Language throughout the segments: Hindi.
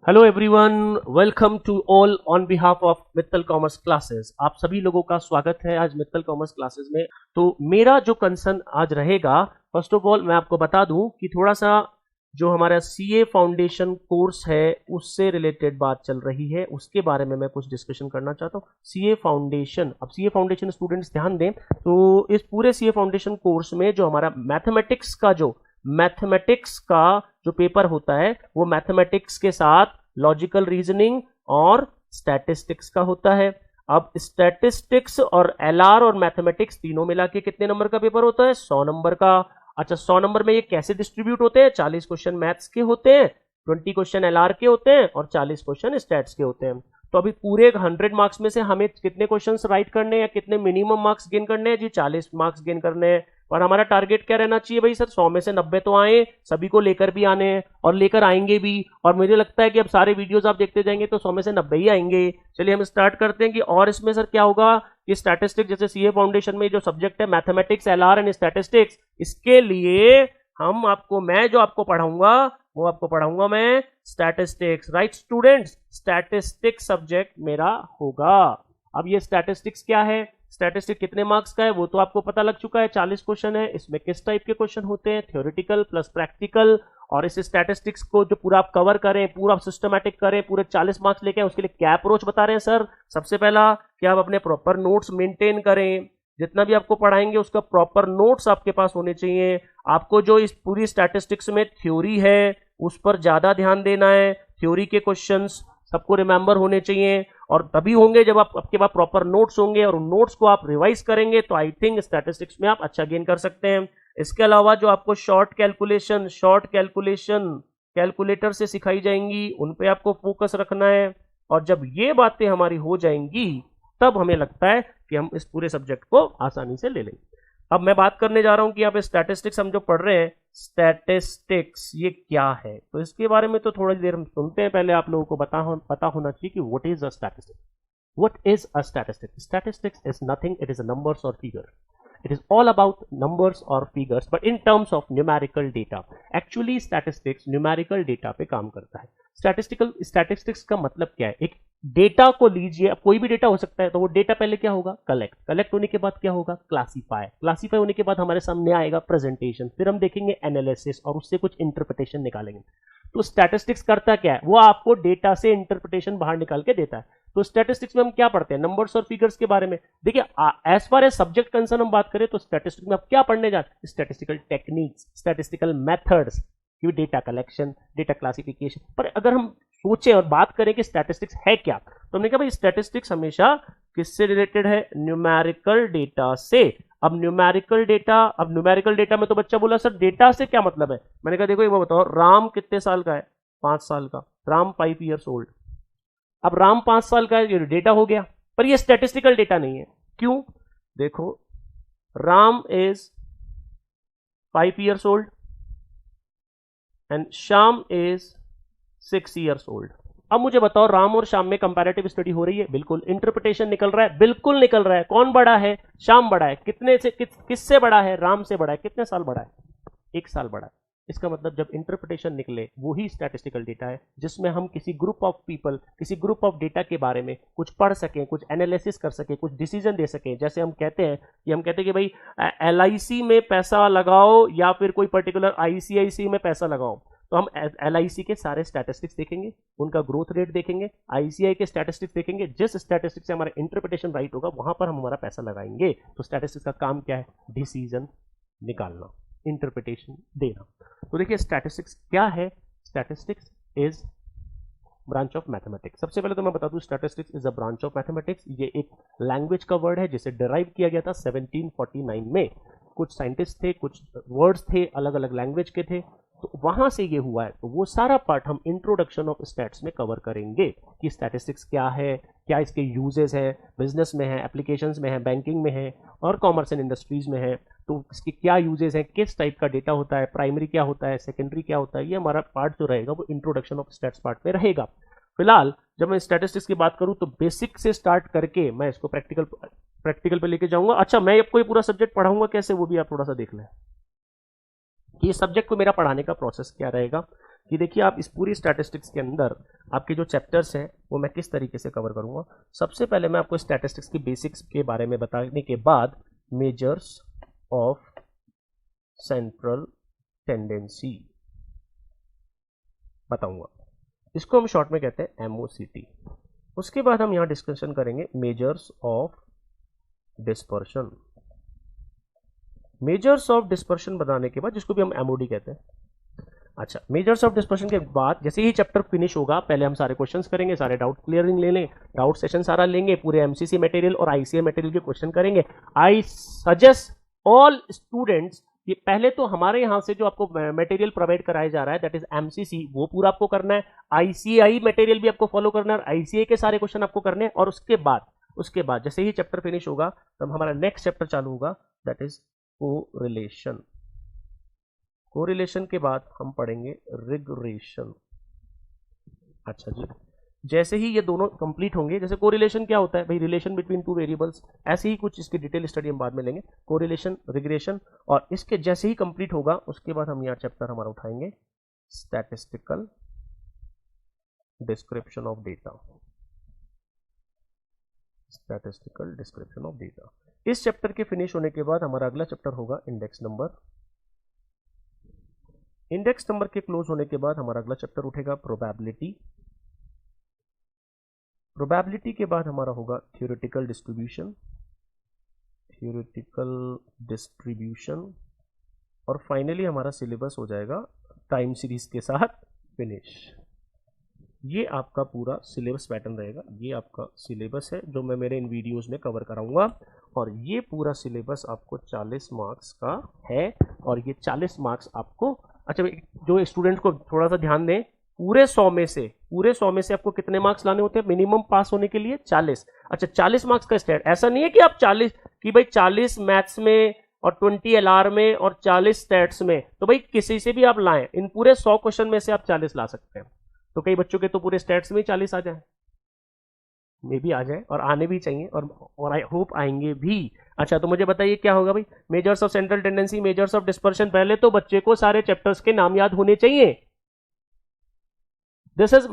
Hello everyone, welcome to all on behalf of Mittal commerce classes. आप सभी लोगों का स्वागत है आज मित्तल कॉमर्स क्लासेस में। तो मेरा जो कंसर्न आज रहेगा, फर्स्ट ऑफ ऑल मैं आपको बता दूं कि थोड़ा सा जो हमारा सीए फाउंडेशन कोर्स है उससे रिलेटेड बात चल रही है, उसके बारे में मैं कुछ डिस्कशन करना चाहता हूँ। सीए फाउंडेशन, अब सीए फाउंडेशन स्टूडेंट्स ध्यान दें तो इस पूरे सीए फाउंडेशन कोर्स में जो हमारा मैथमेटिक्स का जो पेपर होता है वो मैथमेटिक्स के साथ लॉजिकल रीजनिंग और स्टैटिस्टिक्स का होता है। अब स्टैटिस्टिक्स और एलआर और मैथमेटिक्स तीनों मिला के कितने नंबर का पेपर होता है? 100 नंबर का। अच्छा, 100 नंबर में ये कैसे डिस्ट्रीब्यूट होते हैं? 40 क्वेश्चन मैथ्स के होते हैं, 20 क्वेश्चन एलआर के होते हैं और 40 क्वेश्चन स्टैट्स के होते हैं। तो अभी पूरे 100 मार्क्स में से हमें कितने क्वेश्चंस राइट करने हैं या कितने मिनिमम मार्क्स गेन करने हैं? जी 40 मार्क्स गेन करने हैं। और हमारा टारगेट क्या रहना चाहिए भाई सर? 100 में से 90 तो आए, सभी को लेकर भी आने हैं और लेकर आएंगे भी। और मुझे लगता है कि अब सारे वीडियोस आप देखते जाएंगे तो 100 में से 90 ही आएंगे। चलिए हम स्टार्ट करते हैं कि और इसमें सर क्या होगा कि स्टैटिस्टिक्स, जैसे सीए फाउंडेशन में जो सब्जेक्ट है मैथमेटिक्स, एलआर एंड स्टैटिस्टिक्स, इसके लिए मैं जो आपको पढ़ाऊंगा वो आपको पढ़ाऊंगा मैं statistics. Right students, statistics subject मेरा होगा। अब ये स्टैटिस्टिक्स क्या है, स्टैटिस्टिक्स कितने मार्क्स का है वो तो आपको पता लग चुका है, 40 क्वेश्चन है। इसमें किस टाइप के क्वेश्चन होते हैं? Theoretical plus practical. और इस स्टैटिस्टिक्स को जो पूरा आप कवर करें, पूरा सिस्टमैटिक करें, पूरे 40 मार्क्स लेके उसके लिए क्या अप्रोच बता रहे हैं सर? सबसे पहला कि आप अपने प्रॉपर नोट्स मेंटेन करें, जितना भी आपको पढ़ाएंगे उसका प्रॉपर नोट्स आपके पास होने चाहिए। आपको जो इस पूरी स्टैटिस्टिक्स में थ्योरी है उस पर ज्यादा ध्यान देना है, थ्योरी के क्वेश्चंस सबको रिमेंबर होने चाहिए और तभी होंगे जब आपके पास प्रॉपर नोट्स होंगे और उन नोट्स को आप रिवाइज करेंगे तो आई थिंक स्टैटिस्टिक्स में आप अच्छा गेन कर सकते हैं। इसके अलावा जो आपको शॉर्ट कैलकुलेशन कैलकुलेटर से सिखाई जाएंगी उन पे आपको फोकस रखना है। और जब ये बातें हमारी हो जाएंगी तब हमें लगता है कि हम इस पूरे सब्जेक्ट को आसानी से ले लेंगे। अब मैं बात करने जा रहा हूं कि यहाँ पे स्टैटिस्टिक्स हम जो पढ़ रहे हैं, स्टैटिस्टिक्स ये क्या है, तो इसके बारे में तो थोड़ी देर हम सुनते हैं। पहले आप लोगों को पता होना चाहिए कि what is a statistics. What is a statistic? Statistics is nothing, it is a numbers or figure. It is all about numbers or figures, but in terms of numerical data. Actually, statistics numerical data पे काम करता है। Statistics का मतलब क्या है? एक डेटा को लीजिए, अब कोई भी डेटा हो सकता है, तो वो डेटा पहले क्या होगा? कलेक्ट होने के बाद क्या होगा? क्लासीफाई होने के बाद हमारे सामने आएगा प्रेजेंटेशन, फिर हम देखेंगे एनालिसिस और उससे कुछ इंटरप्रिटेशन निकालेंगे। तो स्टैटिस्टिक्स करता क्या है? वो आपको डेटा से इंटरप्रिटेशन बाहर निकाल के देता है। तो स्टैटिस्टिक्स में हम क्या पढ़ते हैं? नंबर्स और फिगर्स के बारे में। देखिए, as far as subject concern हम बात करें तो स्टैटिस्टिक्स में आप क्या पढ़ने जाते हैं? Statistical techniques, statistical methods, data collection, data classification. पर अगर हम सोचें और बात करें कि स्टैटिस्टिक्स है क्या, तो हमने कहा भाई स्टैटिस्टिक्स हमेशा किससे रिलेटेड है? न्यूमेरिकल डेटा से। अब न्यूमेरिकल डेटा में तो बच्चा बोला सर डेटा से क्या मतलब है? मैंने कहा देखो एक बार बताओ, राम कितने साल का है? 5 साल का। Ram 5 years old। अब राम 5 साल का है, ये डेटा हो गया, पर ये स्टैटिस्टिकल डेटा नहीं है। क्यों? देखो, Ram is 5 years old and Shyam is 6 years old। अब मुझे बताओ, राम और श्याम में कंपैरेटिव स्टडी हो रही है? बिल्कुल। इंटरप्रिटेशन निकल रहा है? बिल्कुल निकल रहा है। कौन बड़ा है? श्याम बड़ा है। किससे बड़ा है? राम से बड़ा है। कितने साल बड़ा है? 1 साल बड़ा है। इसका मतलब जब इंटरप्रिटेशन निकले वही स्टैटिस्टिकल डेटा है, जिसमें हम किसी ग्रुप ऑफ पीपल, किसी ग्रुप ऑफ डेटा के बारे में कुछ पढ़ सकें, कुछ एनालिसिस कर सकें, कुछ डिसीजन दे सकें। जैसे हम कहते हैं कि भाई LIC में पैसा लगाओ या फिर कोई पर्टिकुलर ICICI में पैसा लगाओ, तो हम LIC के सारे स्टैटिस्टिक्स देखेंगे, उनका ग्रोथ रेट देखेंगे, ICICI के स्टैटिस्टिक्स देखेंगे। जिस स्टैटिस्टिक्स से हमारा इंटरप्रिटेशन राइट होगा वहां पर हम हमारा पैसा लगाएंगे। तो स्टैटिस्टिक्स का काम क्या है? डिसीजन निकालना, इंटरप्रिटेशन देना। तो देखिए स्टैटिस्टिक्स क्या है? Statistics is branch of mathematics. सबसे पहले तो मैं बता दूं, statistics is a branch of mathematics. ये एक लैंग्वेज का वर्ड है जिसे डिराइव किया गया था 1749 में। कुछ साइंटिस्ट थे, कुछ वर्ड्स थे अलग अलग लैंग्वेज के थे, तो वहां से ये हुआ है। तो वो सारा पार्ट हम इंट्रोडक्शन ऑफ स्टैट्स में कवर करेंगे कि स्टैटिस्टिक्स क्या है, क्या इसके यूजेस है, बिजनेस में है, एप्लीकेशंस में है, बैंकिंग में है और कॉमर्स एंड इंडस्ट्रीज में है। तो इसके क्या यूजेस हैं, किस टाइप का डेटा होता है, प्राइमरी क्या होता है, सेकेंडरी क्या होता है, ये हमारा पार्ट जो रहेगा वो इंट्रोडक्शन ऑफ स्टैट्स पार्ट में रहेगा। फिलहाल जब मैं स्टैटिस्टिक्स की बात करूं तो बेसिक से स्टार्ट करके मैं इसको प्रैक्टिकल पे लेके जाऊंगा। अच्छा, मैं आपको ये पूरा सब्जेक्ट पढ़ाऊंगा कैसे, वो भी आप थोड़ा सा देख लें। ये सब्जेक्ट को मेरा पढ़ाने का प्रोसेस क्या रहेगा। कि देखिए आप इस पूरी स्टैटिस्टिक्स के अंदर आपके जो चैप्टर्स हैं वो मैं किस तरीके से कवर करूंगा। सबसे पहले मैं आपको स्टैटिस्टिक्स की बेसिक्स के बारे में बताने के बाद मेजर्स ऑफ सेंट्रल टेंडेंसी बताऊंगा, इसको हम शॉर्ट में कहते हैं MOCT। उसके बाद हम यहां डिस्कशन करेंगे measures of dispersion. Measures of dispersion बताने के बाद, जिसको भी हम MOD कहते हैं। अच्छा, मेजर्स ऑफ डिस्पर्शन के बाद जैसे ही चैप्टर फिनिश होगा, पहले हम सारे क्वेश्चंस करेंगे, सारे डाउट क्लियरिंग ले लें, डाउट सेशन सारा लेंगे, पूरे MCC मटेरियल और ICA मटेरियल के क्वेश्चन करेंगे। आई सजेस्ट ऑल स्टूडेंट्स कि पहले तो हमारे यहाँ से जो आपको मटेरियल प्रोवाइड कराया जा रहा है दैट इज MCC, वो पूरा आपको करना है। ICI मटेरियल भी आपको फॉलो करना है और ICA के सारे क्वेश्चन आपको करने हैं। और उसके बाद जैसे ही चैप्टर फिनिश होगा तब हमारा नेक्स्ट चैप्टर चालू होगा दैट इज कोरिलेशन। कोरिलेशन के बाद हम पढ़ेंगे रिग्रेशन। अच्छा जी, जैसे ही ये दोनों कंप्लीट होंगे, जैसे कोरिलेशन क्या होता है भाई, रिलेशन बिटवीन टू वेरिएबल्स, ऐसे ही कुछ इसकी डिटेल स्टडी हम बाद में लेंगे। कोरिलेशन, रिग्रेशन, और इसके जैसे ही कंप्लीट होगा उसके बाद हम यहाँ चैप्टर हमारा उठाएंगे statistical description of data. Statistical description of data. इस चैप्टर के फिनिश होने के बाद हमारा अगला चैप्टर होगा इंडेक्स नंबर। इंडेक्स नंबर के क्लोज होने के बाद हमारा अगला चैप्टर उठेगा प्रोबेबिलिटी। प्रोबेबिलिटी के बाद हमारा होगा थ्योरेटिकल डिस्ट्रीब्यूशन। और फाइनली हमारा सिलेबस हो जाएगा टाइम सीरीज के साथ फिनिश। ये आपका पूरा सिलेबस पैटर्न रहेगा। ये आपका सिलेबस है जो मैं मेरे इन वीडियोस में कवर कराऊंगा, और ये पूरा सिलेबस आपको 40 मार्क्स का है। और ये 40 मार्क्स आपको, अच्छा जो स्टूडेंट को थोड़ा सा ध्यान दें, पूरे 100 में से आपको कितने मार्क्स लाने होते हैं मिनिमम पास होने के लिए? 40। अच्छा, 40 मार्क्स का स्टैट, ऐसा नहीं है कि आप 40 मैथ्स में और 20 LR में और 40 स्टैट्स में, तो भाई किसी से भी आप लाएं, इन पूरे 100 क्वेश्चन में से आप 40 ला सकते हैं। तो कई बच्चों के तो पूरे स्टैट्स में ही 40 आ जाए, मे भी आ जाए, और आने भी चाहिए, और आई होप आएंगे भी। अच्छा, तो मुझे बताइए क्या होगा भाई, measures of central tendency, measures of dispersion. पहले तो बच्चे को सारे चैप्टर्स के नाम याद होने चाहिए। This is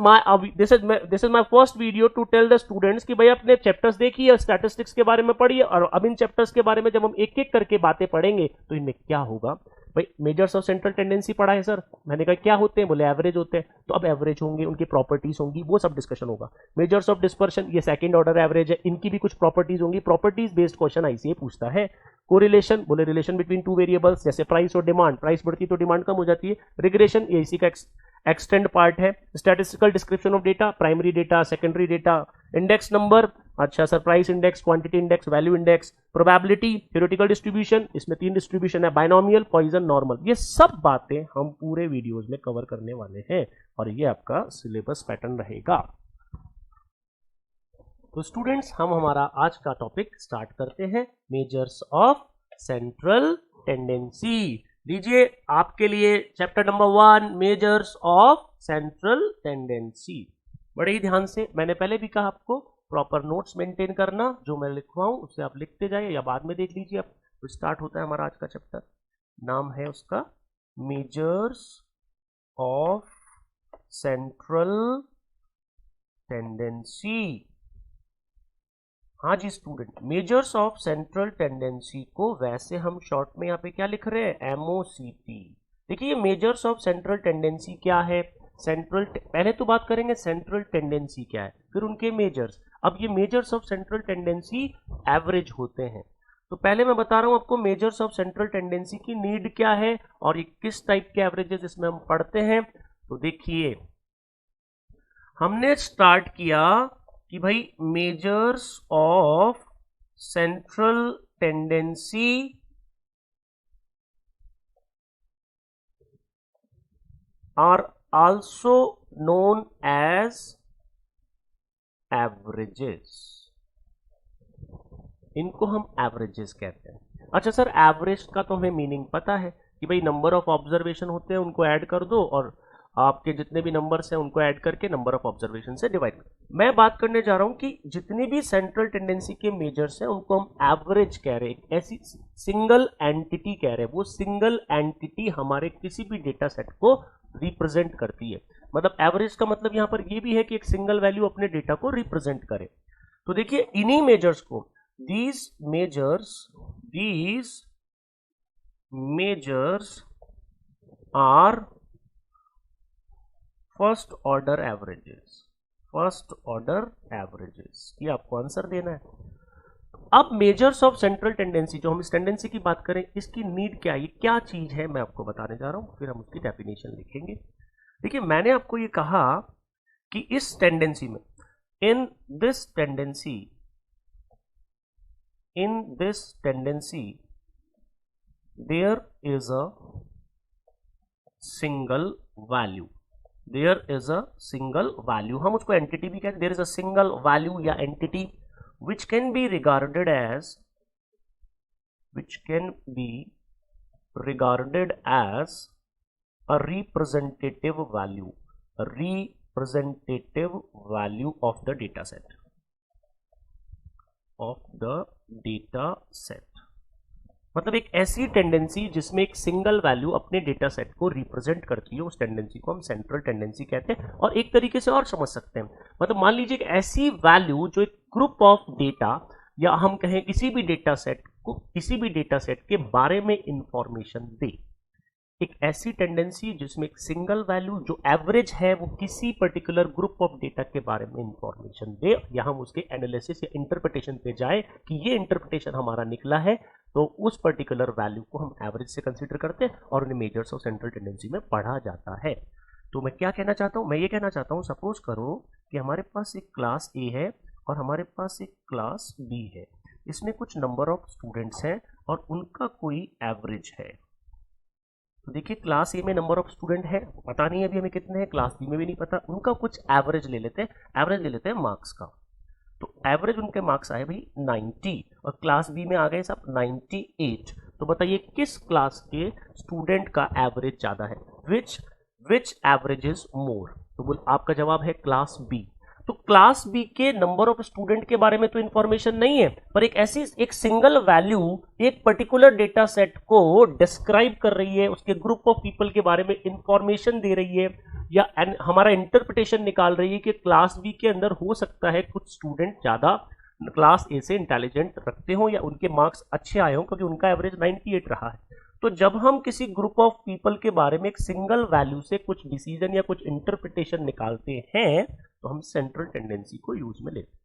my first video to tell the students कि भाई अपने चैप्टर्स देखिए, स्टैटिस्टिक्स के बारे में पढ़िए, और अब इन चैप्टर्स के बारे में जब हम एक एक करके बातें पढ़ेंगे तो इनमें क्या होगा भाई। मेजर्स ऑफ सेंट्रल टेंडेंसी पढ़ा है सर, मैंने कहा क्या होते हैं, बोले एवरेज होते हैं, तो अब एवरेज होंगे, उनकी प्रॉपर्टीज होंगी, वो सब डिस्कशन होगा। मेजर्स ऑफ डिस्पर्शन, ये सेकंड ऑर्डर एवरेज है, इनकी भी कुछ प्रॉपर्टीज होंगी, प्रॉपर्टीज बेस्ड क्वेश्चन ICA पूछता है। कोरिलेशन, बोले रिलेशन बिटवीन टू वेरिएबल्स, जैसे प्राइस और डिमांड, प्राइस बढ़ती तो डिमांड कम हो जाती है। रिग्रेशन, ये इसी का एक्सटेंड पार्ट है। Statistical description of data, primary data, secondary data. Index number, अच्छा sir, price index, quantity index, value index. Probability, theoretical distribution, इसमें 3 डिस्ट्रीब्यूशन है, बाइनोमियल, पॉइजन, नॉर्मल। ये सब बातें हम पूरे वीडियोस में कवर करने वाले हैं, और ये आपका सिलेबस पैटर्न रहेगा। तो स्टूडेंट्स, हम हमारा आज का टॉपिक स्टार्ट करते हैं, मेजर्स ऑफ सेंट्रल टेंडेंसी। लीजिए आपके लिए chapter number 1, measures of central tendency. बड़े ही ध्यान से, मैंने पहले भी कहा आपको प्रॉपर नोट्स मेंटेन करना, जो मैं लिखवाऊं उससे आप लिखते जाइए या बाद में देख लीजिए आप। तो स्टार्ट होता है हमारा आज का चैप्टर, नाम है उसका मेजर्स ऑफ सेंट्रल टेंडेंसी। हाँ जी student, measures of central tendency को वैसे हम शॉर्ट में यहाँ पे क्या लिख रहे हैं, MOCT। देखिए मेजर्स ऑफ सेंट्रल टेंडेंसी क्या है, पहले तो बात करेंगे सेंट्रल टेंडेंसी क्या है, फिर उनके मेजर्स। अब ये measures of central tendency average होते हैं। तो पहले मैं बता रहा हूं आपको मेजर्स ऑफ सेंट्रल टेंडेंसी की नीड क्या है और ये किस टाइप के एवरेजेस इसमें हम पढ़ते हैं। तो देखिए, हमने स्टार्ट किया कि भाई measures of central tendency are also known as averages. इनको हम एवरेजेस कहते हैं। अच्छा सर, एवरेज का तो हमें मीनिंग पता है कि भाई नंबर ऑफ ऑब्जर्वेशन होते हैं उनको ऐड कर दो, और आपके जितने भी नंबर्स हैं उनको ऐड करके नंबर ऑफ ऑब्जर्वेशन से डिवाइड कर दो। मैं बात करने जा रहा हूं कि जितनी भी सेंट्रल टेंडेंसी के मेजर्स हैं उनको हम एवरेज कह रहे हैं, ऐसी सिंगल एंटिटी कह रहे हैं। वो सिंगल एंटिटी हमारे किसी भी डेटा सेट को रिप्रेजेंट करती है। मतलब एवरेज का मतलब यहां पर ये भी है कि एक सिंगल वैल्यू अपने डेटा को रिप्रेजेंट करे। तो देखिए इन्हीं मेजर्स को, these measures are first order averages, ये आपको आंसर देना है। अब मेजर्स ऑफ सेंट्रल टेंडेंसी, जो हम इस टेंडेंसी की बात करें, इसकी नीड क्या है, ये क्या चीज है, मैं आपको बताने जा रहा हूं, फिर हम उसकी डेफिनेशन लिखेंगे। देखिए मैंने आपको ये कहा कि इस टेंडेंसी में, in this tendency there is a single value, हम उसको एंटिटी भी कहते हैं। देयर इज अ सिंगल वैल्यू या entity which can be regarded as a representative value of the data set, मतलब एक ऐसी टेंडेंसी जिसमें एक सिंगल वैल्यू अपने डेटा सेट को रिप्रेजेंट करती है, उस टेंडेंसी को हम सेंट्रल टेंडेंसी कहते हैं। और एक तरीके से और समझ सकते हैं, मतलब मान लीजिए एक ऐसी वैल्यू जो एक ग्रुप ऑफ डेटा, या हम कहें किसी भी डेटा सेट के बारे में इंफॉर्मेशन दे। एक ऐसी टेंडेंसी जिसमें एक सिंगल वैल्यू जो एवरेज है वो किसी पर्टिकुलर ग्रुप ऑफ डेटा के बारे में इंफॉर्मेशन दे, या हम उसके एनालिसिस या इंटरप्रिटेशन पे जाए कि ये इंटरप्रिटेशन हमारा निकला है, तो उस पर्टिकुलर वैल्यू को हम एवरेज से कंसीडर करते हैं और उन्हें मेजर्स ऑफ सेंट्रल टेंडेंसी में पढ़ा जाता है। तो मैं क्या कहना चाहता हूं, मैं ये कहना चाहता हूं, सपोज करो कि हमारे पास एक क्लास ए है और हमारे पास एक क्लास बी है। इसमें कुछ नंबर ऑफ स्टूडेंट्स हैं और उनका कोई एवरेज है। तो देखिए क्लास ए में नंबर ऑफ स्टूडेंट है, पता नहीं अभी हमें कितने हैं, क्लास बी में भी नहीं पता, उनका कुछ एवरेज ले लेते हैं मार्क्स का। तो एवरेज उनके मार्क्स आए भाई 90 और क्लास बी में आ गए सब 98। तो बताइए किस क्लास के स्टूडेंट का एवरेज ज्यादा है, विच एवरेज इज मोर? तो बोल आपका जवाब है क्लास बी। तो क्लास बी के नंबर ऑफ स्टूडेंट के बारे में तो इंफॉर्मेशन नहीं है, पर एक सिंगल वैल्यू एक पर्टिकुलर डेटा सेट को डिस्क्राइब कर रही है, उसके ग्रुप ऑफ पीपल के बारे में इंफॉर्मेशन दे रही है, या हमारा इंटरप्रिटेशन निकाल रही है कि क्लास बी के अंदर हो सकता है कुछ स्टूडेंट ज्यादा क्लास ए से इंटेलिजेंट रखते हो या उनके मार्क्स अच्छे आए हो क्योंकि उनका एवरेज 98 रहा है। तो जब हम किसी ग्रुप ऑफ पीपल के बारे में एक सिंगल वैल्यू से कुछ डिसीजन या कुछ इंटरप्रिटेशन निकालते हैं तो हम सेंट्रल टेंडेंसी को यूज में लेते हैं।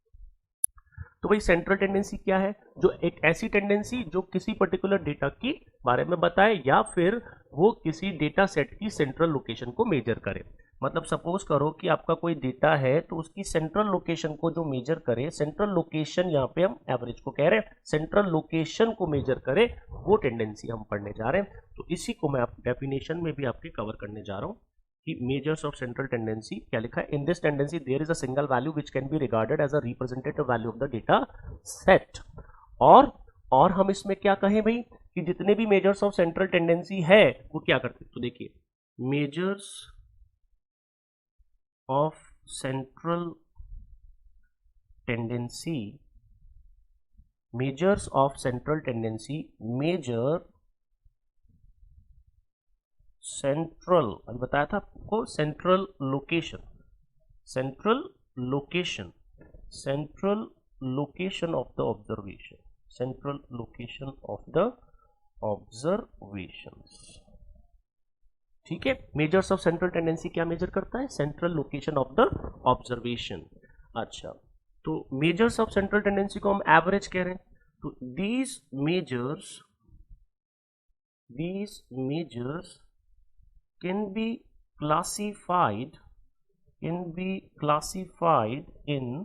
तो भाई सेंट्रल टेंडेंसी क्या है? जो एक ऐसी टेंडेंसी जो किसी पर्टिकुलर डेटा के बारे में बताए या फिर वो किसी डेटा सेट की सेंट्रल लोकेशन को मेजर करे। मतलब सपोज करो कि आपका कोई डेटा है तो उसकी सेंट्रल लोकेशन को जो मेजर करे, सेंट्रल लोकेशन यहाँ पे हम एवरेज को कह रहे हैं, सेंट्रल लोकेशन को मेजर करे, वो टेंडेंसी हम पढ़ने जा रहे हैं। तो इसी को मैं आप डेफिनेशन में भी आपके कवर करने जा रहा हूँ कि मेजर्स ऑफ सेंट्रल टेंडेंसी क्या लिखा है। In this tendency there is a single value which can be regarded as a representative value of the data set. और हम इसमें क्या कहें भाई कि जितने भी मेजर्स ऑफ सेंट्रल टेंडेंसी है वो क्या करते हैं। तो देखिए measures of central tendency, measures of central tendency measure central, अभी बताया था आपको, central location of the observation, central location of the observations. ठीक है, मेजर्स ऑफ सेंट्रल टेंडेंसी क्या मेजर करता है? Central location of the observation. अच्छा, तो मेजर्स ऑफ सेंट्रल टेंडेंसी को हम एवरेज कह रहे हैं। तो these measures can be classified in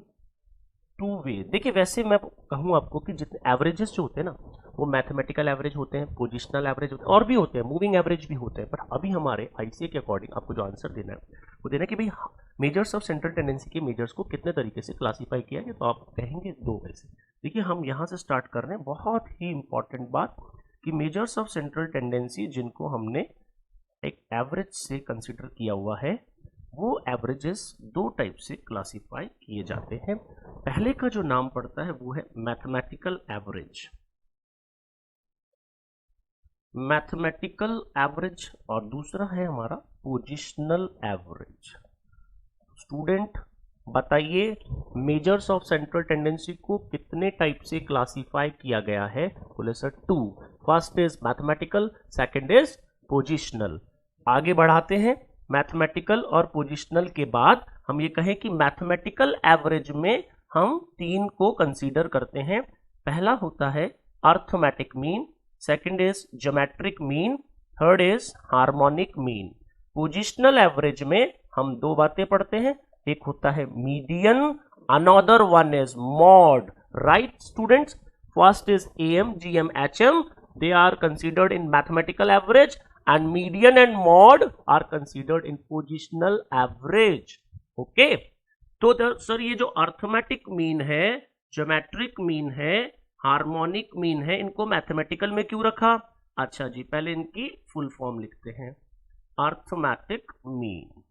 two way. देखिए वैसे मैं कहूं आपको कि जितने एवरेजेस जो होते हैं ना वो मैथमेटिकल एवरेज होते हैं, पोजिशनल एवरेज होते हैं, और भी होते हैं, मूविंग एवरेज भी होते हैं। पर अभी हमारे आईसीए के अकॉर्डिंग आपको जो आंसर देना है वो देना है कि भाई मेजर्स ऑफ सेंट्रल टेंडेंसी के मेजर्स को कितने तरीके से क्लासीफाई किया गया। तो आप कहेंगे दो वे से। देखिए हम यहाँ से स्टार्ट कर रहे हैं, बहुत ही इंपॉर्टेंट बात कि मेजर्स ऑफ सेंट्रल टेंडेंसी जिनको हमने एक एवरेज से कंसिडर किया हुआ है वो एवरेजेस दो टाइप से क्लासिफाई किए जाते हैं। पहले का जो नाम पड़ता है वो है मैथमेटिकल एवरेज, मैथमेटिकल एवरेज, और दूसरा है हमारा पोजिशनल एवरेज। स्टूडेंट बताइए मेजर्स ऑफ सेंट्रल टेंडेंसी को कितने टाइप से क्लासिफाई किया गया है? बोले sir 2। First is mathematical, second is positional. आगे बढ़ाते हैं। मैथमेटिकल और पोजिशनल के बाद हम ये कहें कि मैथमेटिकल एवरेज में हम 3 को कंसीडर करते हैं। पहला होता है arithmetic mean, second is geometric mean, third is harmonic mean. Positional average में हम 2 बातें पढ़ते हैं, एक होता है median, another one is mod. Right students? First is AM, GM, HM, they are considered in mathematical average and median and mod are considered in positional average. Okay? तो सर ये जो अर्थमेटिक मीन है, ज्योमेट्रिक मीन है, हार्मोनिक मीन है, इनको मैथमेटिकल में क्यों रखा? अच्छा जी, पहले इनकी फुल फॉर्म लिखते हैं। अर्थमेटिक मीन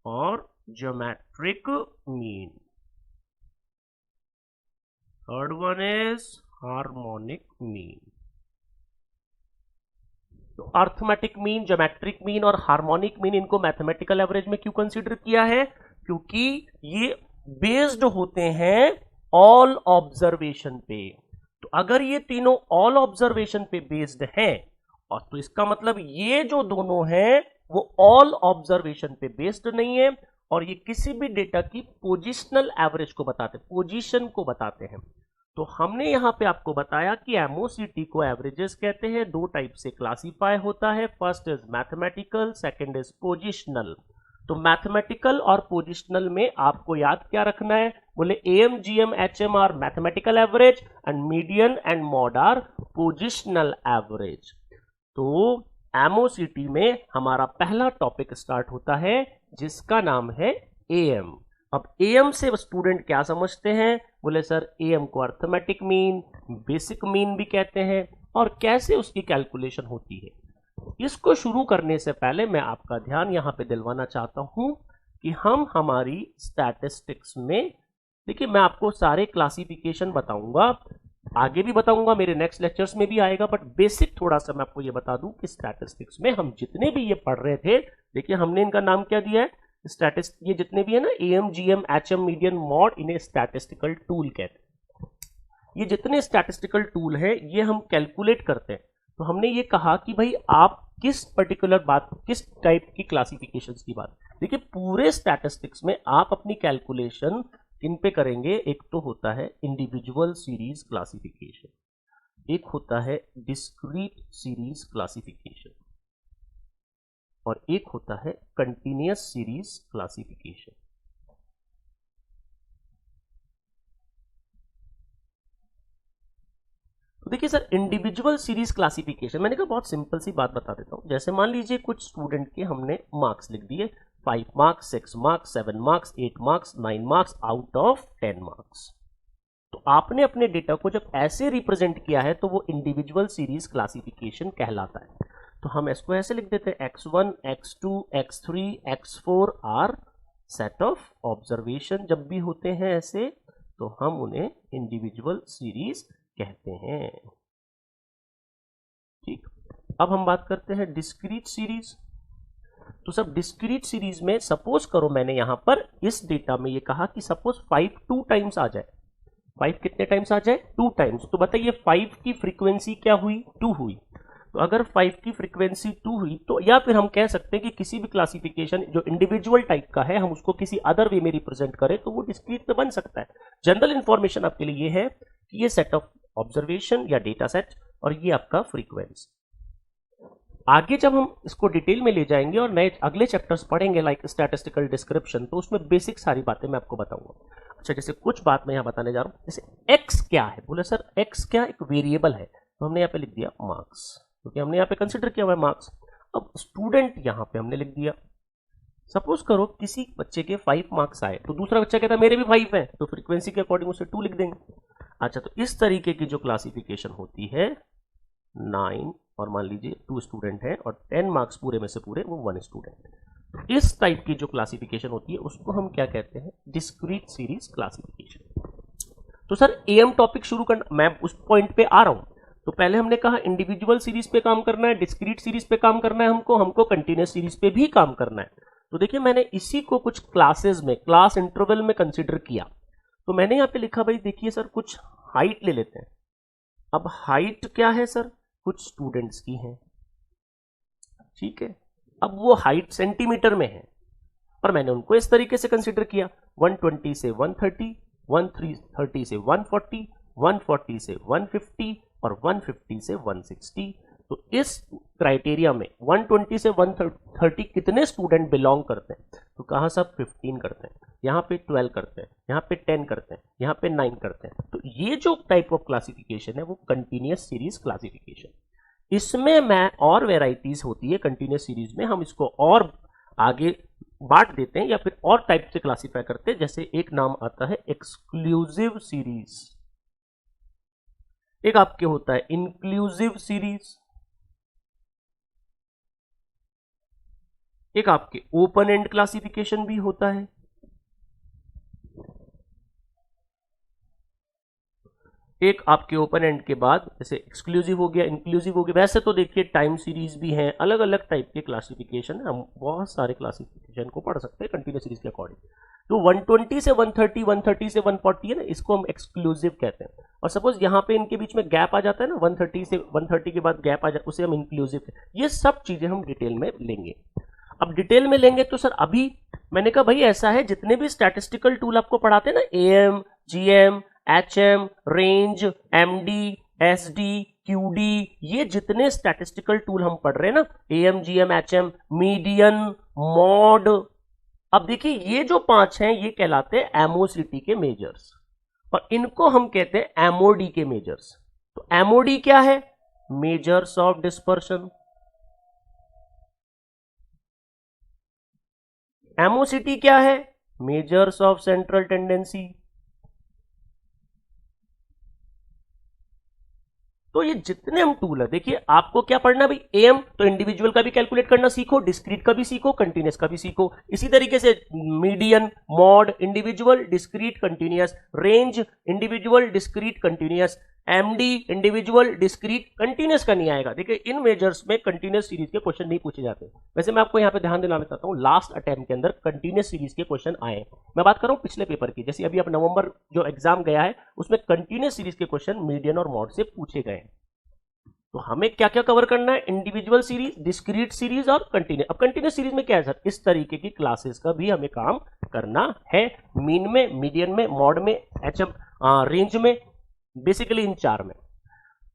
और geometric mean, third one is harmonic mean. तो अर्थमेटिक मीन, ज्योमेट्रिक मीन और हार्मोनिक मीन, इनको मैथमेटिकल एवरेज में क्यों कंसीडर किया है? क्योंकि ये बेस्ड होते हैं ऑल ऑब्जर्वेशन पे। तो अगर ये तीनों ऑल ऑब्जर्वेशन पे बेस्ड हैं, और तो इसका मतलब ये जो दोनों हैं वो ऑल ऑब्जर्वेशन पे बेस्ड नहीं है, और ये किसी भी डेटा की पोजिशनल एवरेज को बताते, पोजीशन को बताते हैं। तो हमने यहां पे आपको बताया कि एमओसीटी को एवरेजेस कहते हैं, 2 टाइप से क्लासिफाई होता है। First is mathematical, second is positional. तो मैथमेटिकल और पोजिशनल में आपको याद क्या रखना है? बोले AM, GM, HM are mathematical average and median and mode are positional average. तो एमओसीटी में हमारा पहला टॉपिक स्टार्ट होता है जिसका नाम है AM। अब AM से स्टूडेंट क्या समझते हैं? बोले सर AM को अर्थमेटिक मीन, बेसिक मीन भी कहते हैं, और कैसे उसकी कैलकुलेशन होती है। इसको शुरू करने से पहले मैं आपका ध्यान यहां पे दिलवाना चाहता हूं कि हम हमारी स्टैटिस्टिक्स में, देखिए मैं आपको सारे क्लासिफिकेशन बताऊंगा, आगे भी बताऊंगा, मेरे नेक्स्ट लेक्चर्स में भी आएगा, बट बेसिक थोड़ा सा मैं आपको ये बता दूं कि स्टैटिस्टिक्स में हम जितने भी ये पढ़ रहे थे, देखिए हमने इनका नाम क्या दिया है? ये जितने भी है ना AM, GM, HM, median, mod, इन्हें स्टैटिस्टिकल टूल कहते हैं। ये जितने स्टैटिस्टिकल टूल है ये हम कैलकुलेट करते हैं। तो हमने ये कहा कि भाई आप किस पर्टिकुलर बात, किस टाइप की क्लासिफिकेशंस की बात, देखिए पूरे स्टैटिस्टिक्स में आप अपनी कैलकुलेशन किन पे करेंगे? एक तो होता है इंडिविजुअल सीरीज क्लासिफिकेशन, एक होता है डिस्क्रीट सीरीज क्लासिफिकेशन, और एक होता है कंटिन्यूअस सीरीज क्लासिफिकेशन। तो देखिए सर, इंडिविजुअल सीरीज क्लासिफिकेशन, मैंने कहा बहुत सिंपल सी बात बता देता हूं। जैसे मान लीजिए कुछ स्टूडेंट के हमने मार्क्स लिख दिए, 5 marks, 6 marks, 7 marks, 8 marks, 9 marks out of 10 marks. तो आपने अपने डेटा को जब ऐसे रिप्रेजेंट किया है तो वो इंडिविजुअल सीरीज क्लासिफिकेशन कहलाता है। तो हम इसको ऐसे लिख देते हैं, X1, X2, X3, X4 are set of observation. जब भी होते हैं ऐसे तो हम उन्हें इंडिविजुअल सीरीज कहते हैं। ठीक, अब हम बात करते हैं डिस्क्रीट सीरीज। तो सब डिस्क्रीट सीरीज में सपोज करो मैंने यहां पर इस डेटा में ये कहा कि सपोज 5 2 टाइम्स आ जाए। 5 कितने टाइम्स आ जाए? 2 टाइम्स। तो बताइए 5 की फ्रीक्वेंसी क्या हुई? 2 हुई। तो अगर 5 की फ्रीक्वेंसी 2 हुई तो, या फिर हम कह सकते हैं कि किसी भी क्लासिफिकेशन जो इंडिविजुअल टाइप का है हम उसको किसी अदर वे में रिप्रेजेंट करें तो वो डिस्क्रीट में बन सकता है। जनरल इंफॉर्मेशन आपके लिए ये है कि ये सेट ऑफ ऑब्जर्वेशन या डेटा सेट और ये आपका फ्रीक्वेंसी। आगे जब हम इसको डिटेल में ले जाएंगे और नए अगले चैप्टर्स पढ़ेंगे लाइक स्टैटिस्टिकल डिस्क्रिप्शन, तो उसमें बेसिक सारी बातें मैं आपको बताऊंगा। अच्छा, जैसे कुछ बात मैं यहां बताने जा रहा हूं, जैसे एक्स क्या है? बोले सर एक्स क्या? एक वेरिएबल है। तो हमने यहाँ पे लिख दिया मार्क्स, क्योंकि हमने यहाँ पे कंसिडर किया हुआ है मार्क्स। अब स्टूडेंट यहाँ पे हमने लिख दिया। सपोज करो किसी बच्चे के 5 मार्क्स आए तो दूसरा बच्चा कहता है मेरे भी 5 हैं, तो फ्रीक्वेंसी के अकॉर्डिंग उसे 2 लिख देंगे। अच्छा, तो इस तरीके की जो क्लासिफिकेशन होती है 9, और मान लीजिए 2 स्टूडेंट है और 10 मार्क्स पूरे में से पूरे वो 1 स्टूडेंट। इस टाइप की जो क्लासिफिकेशन होती है उसको हम क्या कहते हैं, डिस्क्रीट सीरीज क्लासिफिकेशन। तो सर एएम टॉपिक शुरू करना, मैं उस पॉइंट पे आ रहा हूं। तो पहले हमने कहा इंडिविजुअल सीरीज पे काम करना है, डिस्क्रीट सीरीज पे काम करना है, हमको कंटिन्यूस सीरीज पे भी काम करना है। तो देखिए मैंने इसी को कुछ क्लासेस में, क्लास इंटरवल में कंसिडर किया। तो मैंने यहाँ पे लिखा, भाई देखिए सर कुछ हाइट ले लेते हैं। अब हाइट क्या है सर, कुछ स्टूडेंट्स की है, ठीक है। अब वो हाइट सेंटीमीटर में है, पर मैंने उनको इस तरीके से कंसिडर किया, 120 से 130, 130 से 140, 140 से 150 और 150 से 160। तो इस क्राइटेरिया में 120 से 130 कितने स्टूडेंट बिलोंग करते हैं, तो कहाँ सब 15 करते हैं, यहाँ पे 12 करते हैं, यहाँ पे 10 करते हैं, यहाँ पे 9 करते हैं। तो ये जो टाइप ऑफ क्लासिफिकेशन है वो कंटिन्यूअस सीरीज क्लासिफिकेशन। इसमें मैं और वेराइटीज होती है कंटिन्यूअस सीरीज में, हम इसको और आगे बांट देते हैं या फिर और टाइप से क्लासिफाई करते हैं। जैसे एक नाम आता है एक्सक्लूसिव सीरीज, एक आपके होता है इंक्लूसिव सीरीज, एक आपके ओपन एंड क्लासिफिकेशन भी होता है, एक आपके ओपन एंड के बाद जैसे एक्सक्लूसिव हो गया, इंक्लूसिव हो गया। वैसे तो देखिए टाइम सीरीज भी हैं, अलग अलग टाइप के क्लासिफिकेशन, हम बहुत सारे क्लासिफिकेशन को पढ़ सकते हैं कंटिन्यूस सीरीज के अकॉर्डिंग। तो 120 से 130, 130 से 140 है ना, इसको हम एक्सक्लूसिव कहते हैं। और सपोज यहाँ पे इनके बीच में गैप आ जाता है ना, 130 से 130 के बाद गैप आ जाता है, उसे हम इंक्लूसिव कहते हैं। ये सब चीजें हम डिटेल में लेंगे। अब डिटेल में लेंगे तो सर अभी मैंने कहा भाई ऐसा है, जितने भी स्टैटिस्टिकल टूल आपको पढ़ाते हैं ना, am, GM, HM, range, MD, SD, QD, ये जितने स्टैटिस्टिकल टूल हम पढ़ रहे हैं ना, am, GM, HM, median, mod, अब देखिए ये जो 5 हैं ये कहलाते हैं एमओसीटी के मेजर्स, और इनको हम कहते हैं एमओडी के मेजर्स। तो एमओडी क्या है, मेजर्स ऑफ डिस्पर्शन, एमओसीटी क्या है, मेजर्स ऑफ सेंट्रल टेंडेंसी। तो ये जितने हम टूल है, देखिए आपको क्या पढ़ना है भाई, एम तो इंडिविजुअल का भी कैलकुलेट करना सीखो, डिस्क्रीट का भी सीखो, कंटिन्यूस का भी सीखो। इसी तरीके से median, mod, individual, discrete, continuous, range, individual, discrete, continuous, MD, individual, discrete, continuous का नहीं आएगा। देखिए इन मेजर्स में कंटिन्यूस सीरीज के क्वेश्चन नहीं पूछे जाते। वैसे मैं आपको यहाँ पे ध्यान दिलाना चाहता हूँ, लास्ट अटेम्प्ट के अंदर कंटिन्यूस सीरीज के क्वेश्चन आए। मैं बात कर रहा हूँ पिछले पेपर की, जैसे अभी अब नवंबर जो एग्जाम गया है उसमें कंटिन्यूस सीरीज के क्वेश्चन मीडियन और मॉड से पूछे गए। तो हमें क्या क्या कवर करना है, इंडिविजुअल सीरीज, डिस्क्रीट सीरीज और कंटिन्यूस। अब कंटिन्यूस सीरीज में क्या है सर, इस तरीके की क्लासेस का भी हमें काम करना है, मीन में, मीडियन में, मॉड में, एचएम, रेंज में, बेसिकली इन 4 में।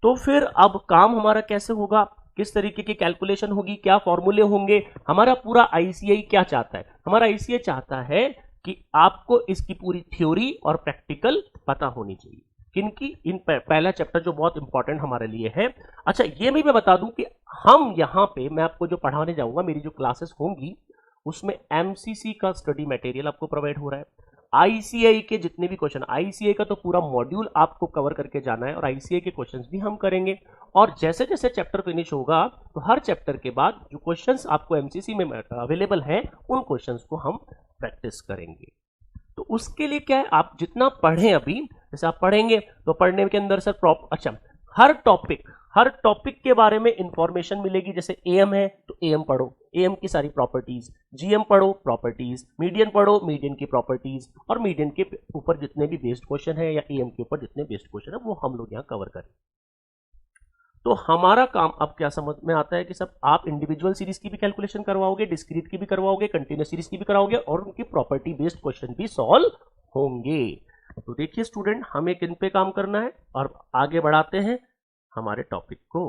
तो फिर अब काम हमारा कैसे होगा, किस तरीके की कैलकुलेशन होगी, क्या फॉर्मूले होंगे, हमारा पूरा आईसीआई क्या चाहता है, हमारा आईसीआई चाहता है कि आपको इसकी पूरी थ्योरी और प्रैक्टिकल पता होनी चाहिए। किनकी, इन पहला चैप्टर जो बहुत इंपॉर्टेंट हमारे लिए है। अच्छा ये भी मैं बता दूं कि हम यहाँ पे, मैं आपको जो पढ़ाने जाऊंगा, मेरी जो क्लासेस होंगी उसमें एमसीसी का स्टडी मटेरियल आपको प्रोवाइड हो रहा है, आईसीआई के जितने भी क्वेश्चन, आईसीआई का तो पूरा मॉड्यूल आपको कवर करके जाना है और आईसीआई के क्वेश्चंस भी हम करेंगे। और जैसे जैसे चैप्टर फिनिश होगा तो हर चैप्टर के बाद जो क्वेश्चंस आपको एमसीसी में अवेलेबल हैं उन क्वेश्चंस को हम प्रैक्टिस करेंगे। तो उसके लिए क्या है, आप जितना पढ़ें, अभी जैसे आप पढ़ेंगे तो पढ़ने के अंदर सर अच्छा हर टॉपिक के बारे में इंफॉर्मेशन मिलेगी। जैसे एएम है तो एएम पढ़ो, एएम की सारी प्रॉपर्टीज, जीएम पढ़ो प्रॉपर्टीज, मीडियन पढ़ो मीडियन की प्रॉपर्टीज, और मीडियन के ऊपर जितने भी बेस्ड क्वेश्चन है या एएम के ऊपर जितने बेस्ड क्वेश्चन है वो हम लोग यहाँ कवर करें। तो हमारा काम अब क्या समझ में आता है कि सब आप इंडिविजुअल सीरीज की भी कैलकुलेशन करवाओगे, डिस्क्रीट की भी करवाओगे, कंटिन्यूस सीरीज की भी कराओगे और उनकी प्रॉपर्टी बेस्ड क्वेश्चन भी सॉल्व होंगे। तो देखिए स्टूडेंट, हमें किन पे काम करना है और आगे बढ़ाते हैं हमारे टॉपिक को।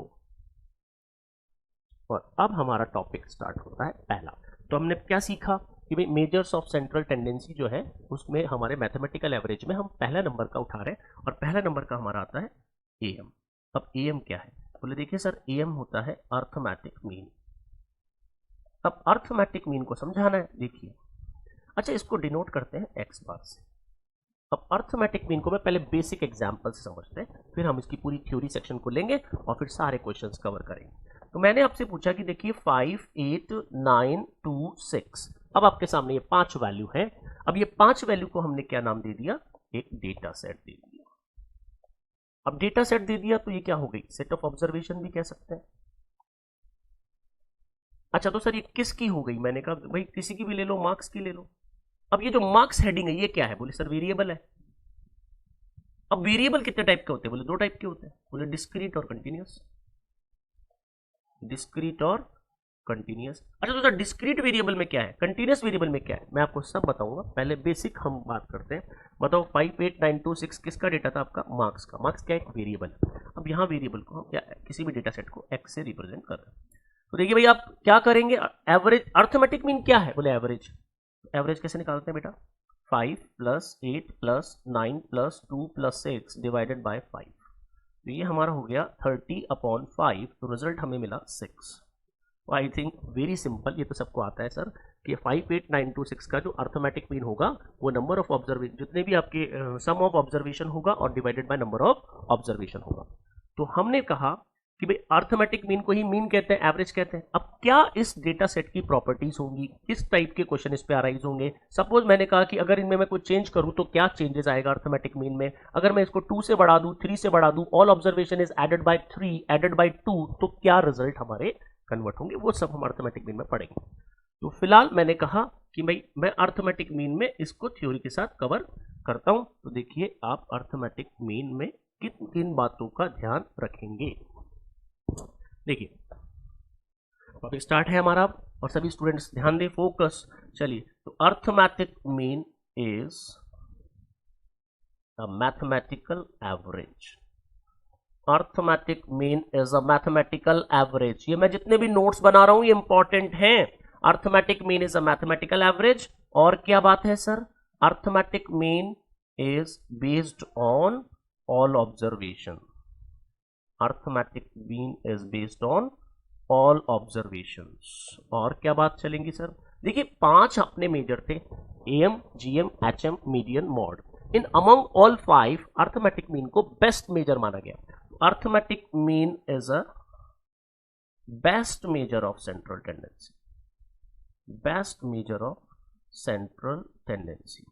और अब हमारा टॉपिक स्टार्ट होता है पहला। तो हमने क्या सीखा कि भाई मेजर्स ऑफ सेंट्रल टेंडेंसी जो है उसमें हमारे मैथमेटिकल एवरेज में हम पहला नंबर का उठा रहे हैं और पहला नंबर का हमारा आता है एएम। अब एएम क्या है, बोले देखिए सर एएम होता है अर्थमेटिक मीन। अब अर्थमेटिक मीन को समझाना है, देखिए अच्छा इसको डिनोट करते हैं एक्स बार से। अब अर्थमेटिक मीन को मैं पहले बेसिक एग्जांपल से समझते हैं, फिर हम इसकी पूरी थ्योरी सेक्शन को लेंगे और फिर सारे क्वेश्चंस कवर करेंगे। तो मैंने आपसे पूछा कि देखिए 5, 8, 9, 2, 6, अब आपके सामने ये 5 वैल्यू है। अब ये 5 वैल्यू को हमने क्या नाम दे दिया, एक डेटा सेट दे दिया। अब डेटा सेट दे दिया तो ये क्या हो गई, सेट ऑफ ऑब्जर्वेशन भी कह सकते हैं। अच्छा तो सर ये किसकी हो गई, मैंने कहा भाई किसी की भी ले लो, मार्क्स की ले लो। अब ये जो मार्क्स हेडिंग है ये क्या है, बोले सर वेरिएबल है। अब वेरिएबल कितने टाइप के होते हैं, बोले 2 टाइप के होते हैं, बोले डिस्क्रीट और कंटिन्यूस। डिस्क्रीट और कंटिन्यूस। अच्छा तो सर डिस्क्रीट वेरिएबल में क्या है, कंटिन्यूस वेरिएबल में क्या है, मैं आपको सब बताऊंगा। पहले बेसिक हम बात करते हैं। बताओ 5, 8, 9, 2, 6 किसका डेटा था, आपका मार्क्स का। मार्क्स क्या है, एक वेरिएबल। अब यहाँ वेरिएबल को हम क्या, किसी भी डेटा सेट को एक्स से रिप्रेजेंट कर रहे हैं। तो देखिए भाई आप क्या करेंगे, एवरेज, अर्थमेटिक मीन क्या है, बोले एवरेज। एवरेज कैसे निकालते हैं बेटा, 5 + 8 + 9 + 2 + 6 डिवाइडेड बाय 5। तो ये हमारा हो गया 30/5, तो रिजल्ट हमें मिला 6। आई थिंक वेरी सिंपल, ये तो सबको आता है सर कि 5, 8, 9, 2, 6 का जो अर्थमेटिक मीन होगा वो नंबर ऑफ ऑब्जर्वेशन, जितने भी आपके सम ऑफ ऑब्जर्वेशन होगा और divided by number of observation होगा। तो हमने कहा कि भाई अर्थमेटिक मीन को ही मीन कहते हैं, एवरेज कहते हैं। अब क्या इस डेटा सेट की प्रॉपर्टीज होंगी, किस टाइप के क्वेश्चन इस पे अराइज होंगे। सपोज मैंने कहा कि अगर इनमें मैं कुछ चेंज करूं तो क्या चेंजेस आएगा अर्थमेटिक मीन में। अगर मैं इसको 2 से बढ़ा दूं, 3 से बढ़ा दूं, all observation is added by 3 added by 2, तो क्या रिजल्ट हमारे कन्वर्ट होंगे, वो सब हम अर्थमेटिक मीन में पढ़ेंगे। तो फिलहाल मैंने कहा कि भाई मैं अर्थमेटिक मीन में इसको थ्योरी के साथ कवर करता हूं। तो देखिए आप अर्थमेटिक मीन में किन किन बातों का ध्यान रखेंगे। देखिए टॉपिक स्टार्ट है हमारा, और सभी स्टूडेंट्स ध्यान दें, फोकस। चलिए, तो arithmetic mean is a mathematical average. Arithmetic mean is a mathematical average. ये मैं जितने भी नोट्स बना रहा हूं ये इंपॉर्टेंट हैं। Arithmetic mean is a mathematical average. और क्या बात है sir, arithmetic mean is based on all observation. Arithmetic mean is based on all observations. और क्या बात चलेंगी सर, देखिए 5 अपने मेजर थे, am, GM, HM, median, mod. In among all 5 arithmetic mean को बेस्ट मेजर माना गया। Arithmetic mean is a best measure of central tendency. Best measure of central tendency.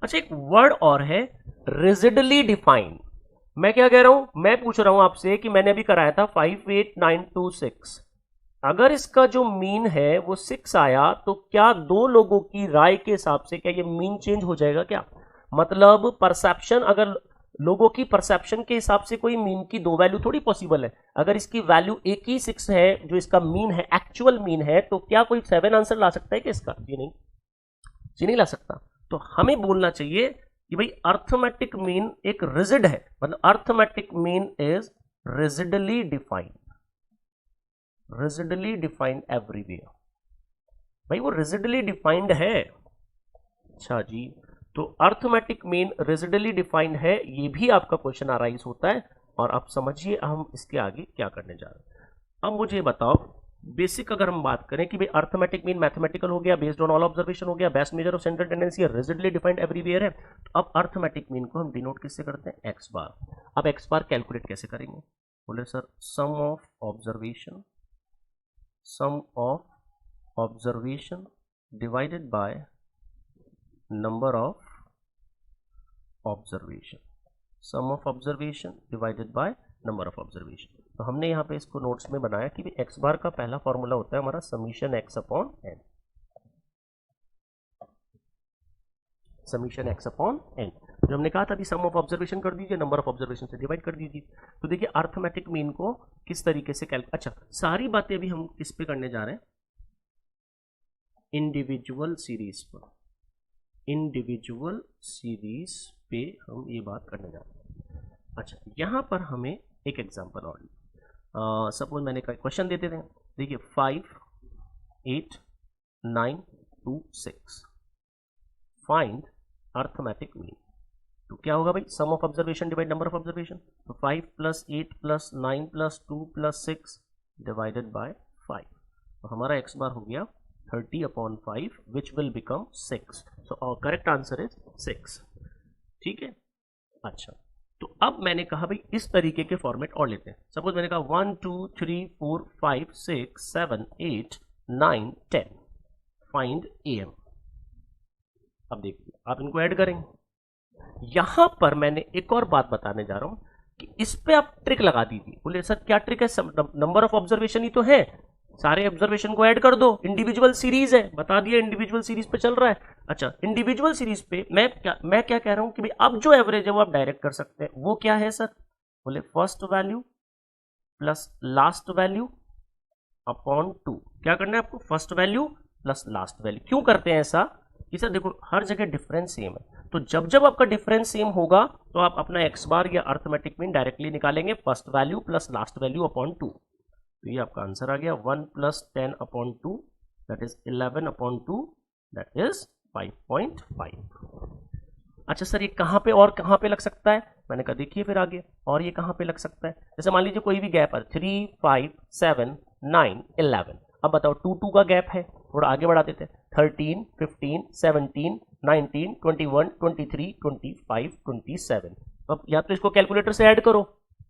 अच्छा एक वर्ड और है, रिजिडली डिफाइंड। मैं क्या कह रहा हूं, मैं पूछ रहा हूं आपसे कि मैंने अभी कराया था 5, 8, 9, 2, 6, अगर इसका जो मीन है वो 6 आया तो क्या 2 लोगों की राय के हिसाब से क्या ये मीन चेंज हो जाएगा क्या। मतलब परसेप्शन, अगर लोगों की परसेप्शन के हिसाब से कोई मीन की 2 वैल्यू थोड़ी पॉसिबल है। अगर इसकी वैल्यू एक ही 6 है जो इसका मीन है, एक्चुअल मीन है, तो क्या कोई 7 आंसर ला सकता है कि इसका, जी नहीं, जी नहीं ला सकता। तो हमें बोलना चाहिए कि भाई अर्थमेटिक मीन एक रिजिड है, मतलब arithmetic mean is rigidly defined. Rigidly defined everywhere, भाई वो रिजिडली डिफाइंड है। अच्छा जी, तो अर्थमेटिक मीन रिजिडली डिफाइंड है, ये भी आपका क्वेश्चन अराइज होता है। और आप समझिए हम इसके आगे क्या करने जा रहे हैं। अब मुझे बताओ बेसिक, अगर हम बात करें कि भाई अर्थमेटिक मीन मैथमेटिकल हो गया, बेस्ड ऑन ऑल ऑब्जर्वेशन हो गया, best measure of central tendency, rigidly defined everywhere है, तो अब अर्थमेटिक मीन को हम डिनोट किससे करते हैं, एक्स बार। अब एक्स बार कैलकुलेट कैसे करेंगे, बोले sir sum of observation, sum of observation divided by number of observation, sum of observation divided by number of observation. तो हमने यहाँ पे इसको नोट्स में बनाया कि एक्स बार का पहला फॉर्मूला होता है हमारा summation X upon N. Summation X upon N, जो हमने कहा था अभी, सम ऑफ ऑब्जर्वेशन कर दीजिए, नंबर ऑफ ऑब्जर्वेशन से डिवाइड कर दीजिए। तो देखिए अर्थमेटिक मीन को किस तरीके से अच्छा सारी बातें अभी हम किस पे करने जा रहे हैं, इंडिविजुअल सीरीज पर। इंडिविजुअल सीरीज पे हम ये बात करने जा रहे हैं। अच्छा यहां पर हमें एक एग्जांपल और, सपोज मैंने क्वेश्चन देते थे, देखिए 5, 8, 9, 2, 6 फाइंड अर्थमेटिक मीन। तो क्या होगा भाई, sum of observation divide number of observation. तो 5 + 8 + 9 + 2 + 6 डिवाइडेड बाय 5। तो हमारा एक्स बार हो गया 30/5 which will become 6. So our correct answer is 6. ठीक है। अच्छा तो अब मैंने कहा भाई इस तरीके के फॉर्मेट और लेते हैं। सपोज मैंने कहा 1 2 3 4 5 6 7 8 9 10 फाइंड AM। अब देखिए आप इनको ऐड करेंगे। यहां पर मैंने एक और बात बताने जा रहा हूं कि इस पे आप ट्रिक लगा दीजिए। बोले सर क्या ट्रिक है? नंबर ऑफ ऑब्जर्वेशन ही तो है, सारे ऑब्जर्वेशन को ऐड कर दो, इंडिविजुअल सीरीज है, बता दिया इंडिविजुअल सीरीज पे चल रहा है। अच्छा, इंडिविजुअल सीरीज पे मैं क्या कह रहा हूं कि भाई अब जो एवरेज है वो आप डायरेक्ट कर सकते हैं। वो क्या है सर? बोले first value plus last value upon 2। क्या करना है आपको? First value plus last value. क्यों करते हैं ऐसा कि सर देखो हर जगह डिफरेंस सेम है, तो जब जब आपका डिफरेंस सेम होगा तो आप अपना एक्स बार या अर्थमेटिक मीन डायरेक्टली निकालेंगे, first value plus last value upon 2। तो ये आपका आंसर आ गया 1 plus 10 upon 2 that is 11 upon 2 that is 5.5। अच्छा सर ये कहाँ पे और कहाँ पे लग सकता है? मैंने कहा देखिए फिर आगे, और ये कहाँ पे लग सकता है? जैसे मान लीजिए कोई भी गैप है 3 5 7 9 11। अब बताओ 2 2 का गैप है, थोड़ा आगे बढ़ा देते हैं 13 15 17 19 21 23 25 27। अब या तो इसको कैलकुलेटर से ऐड करो,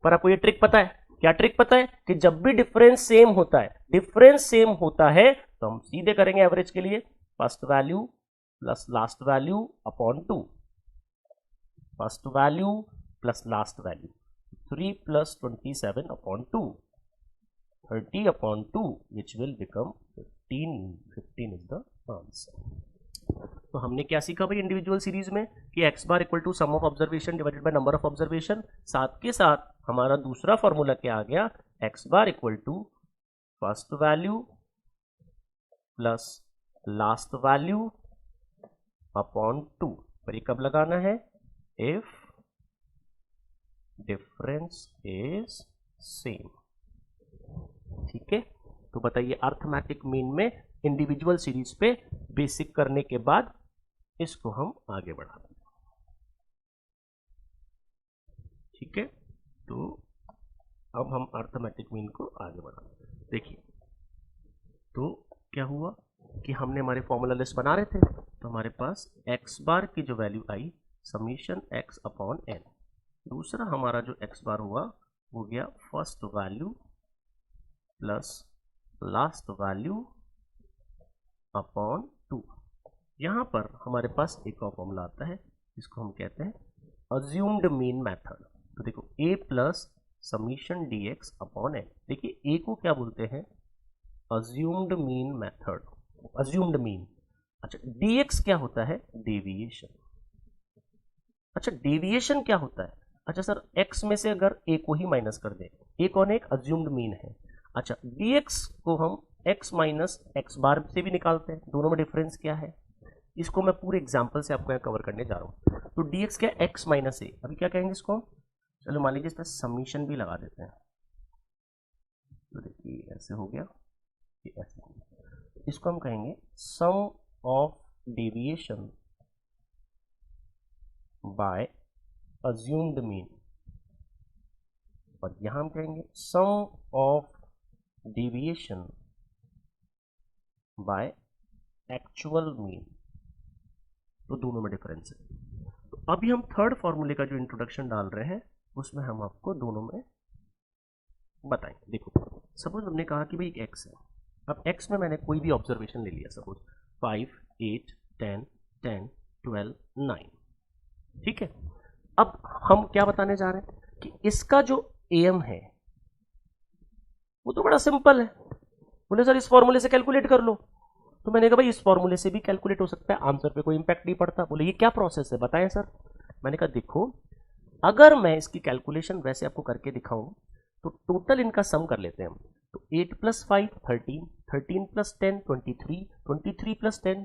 पर आपको ये ट्रिक पता है। क्या ट्रिक पता है? कि जब भी डिफरेंस सेम होता है तो हम सीधे करेंगे एवरेज के लिए first value plus last value upon 2। First value plus last value 3 plus 27 upon 2 30 upon 2 which will become 15 is the answer. तो हमने क्या सीखा भाई इंडिविजुअल सीरीज में कि X bar equal to sum of observation divided by number of observation. साथ के साथ हमारा दूसरा फॉर्मूला क्या आ गया? X bar equal to first value plus last value upon 2। पर ये कब लगाना है? If difference is same. ठीक है, तो बताइए अर्थमेटिक मीन में इंडिविजुअल सीरीज पे बेसिक करने के बाद इसको हम आगे बढ़ाते हैं। ठीक है, तो अब हम अर्थमेटिक मीन को आगे बढ़ाते हैं। देखिए तो क्या हुआ कि हमने हमारे फॉर्मूला लिस्ट बना रहे थे, तो हमारे पास एक्स बार की जो वैल्यू आई समीशन एक्स अपॉन एन। दूसरा हमारा जो एक्स बार हुआ वो गया first value plus last value upon 2। यहां पर हमारे पास एक और फॉर्मूला आता है जिसको हम कहते हैं अज्यूम्ड मीन मेथड। तो देखो a plus summation dx upon n। देखिए a को क्या बोलते हैं? Assumed mean method, assumed mean. अच्छा dx क्या होता है? डेविएशन। अच्छा डेविएशन क्या होता है? अच्छा सर x में से अगर a को ही माइनस कर दे, a कौन है? एक अज्यूम्ड मीन है। अच्छा dx को हम x माइनस एक्स बार से भी निकालते हैं, दोनों में डिफरेंस क्या है? इसको मैं पूरे एग्जांपल से आपको यहाँ कवर करने जा रहा हूँ। तो dx क्या है? x माइनस ए। अभी क्या कहेंगे इसको? चलो मान लीजिए इस पर समीशन भी लगा देते हैं। तो देखिए ऐसे हो गया, ये ऐसे हो गया। इसको हम कहेंगे sum of deviation by assumed mean, और यहां हम कहेंगे sum of deviation by actual mean. तो दोनों में डिफरेंस है। तो अभी हम थर्ड फॉर्मूले का जो इंट्रोडक्शन डाल रहे हैं उसमें हम आपको दोनों में बताएंगे। देखो सपोज हमने कहा कि भाई एक एक्स है। अब एक्स में मैंने कोई भी ऑब्जर्वेशन ले लिया, सपोज 5 8 10 10 12 9। ठीक है, अब हम क्या बताने जा रहे हैं कि इसका जो AM है वो तो बड़ा सिंपल है। बोले सर इस फॉर्मूले से कैलकुलेट कर लो। तो मैंने कहा भाई इस फॉर्मूले से भी कैलकुलेट हो सकता है, आंसर पे कोई इंपैक्ट नहीं पड़ता। बोले ये क्या प्रोसेस है बताएं सर। मैंने कहा देखो अगर मैं इसकी कैलकुलेशन वैसे आपको करके दिखाऊं तो टोटल इनका सम कर लेते हैं हम। तो 8 प्लस 5 13, 13 प्लस 10 23, 23 प्लस 10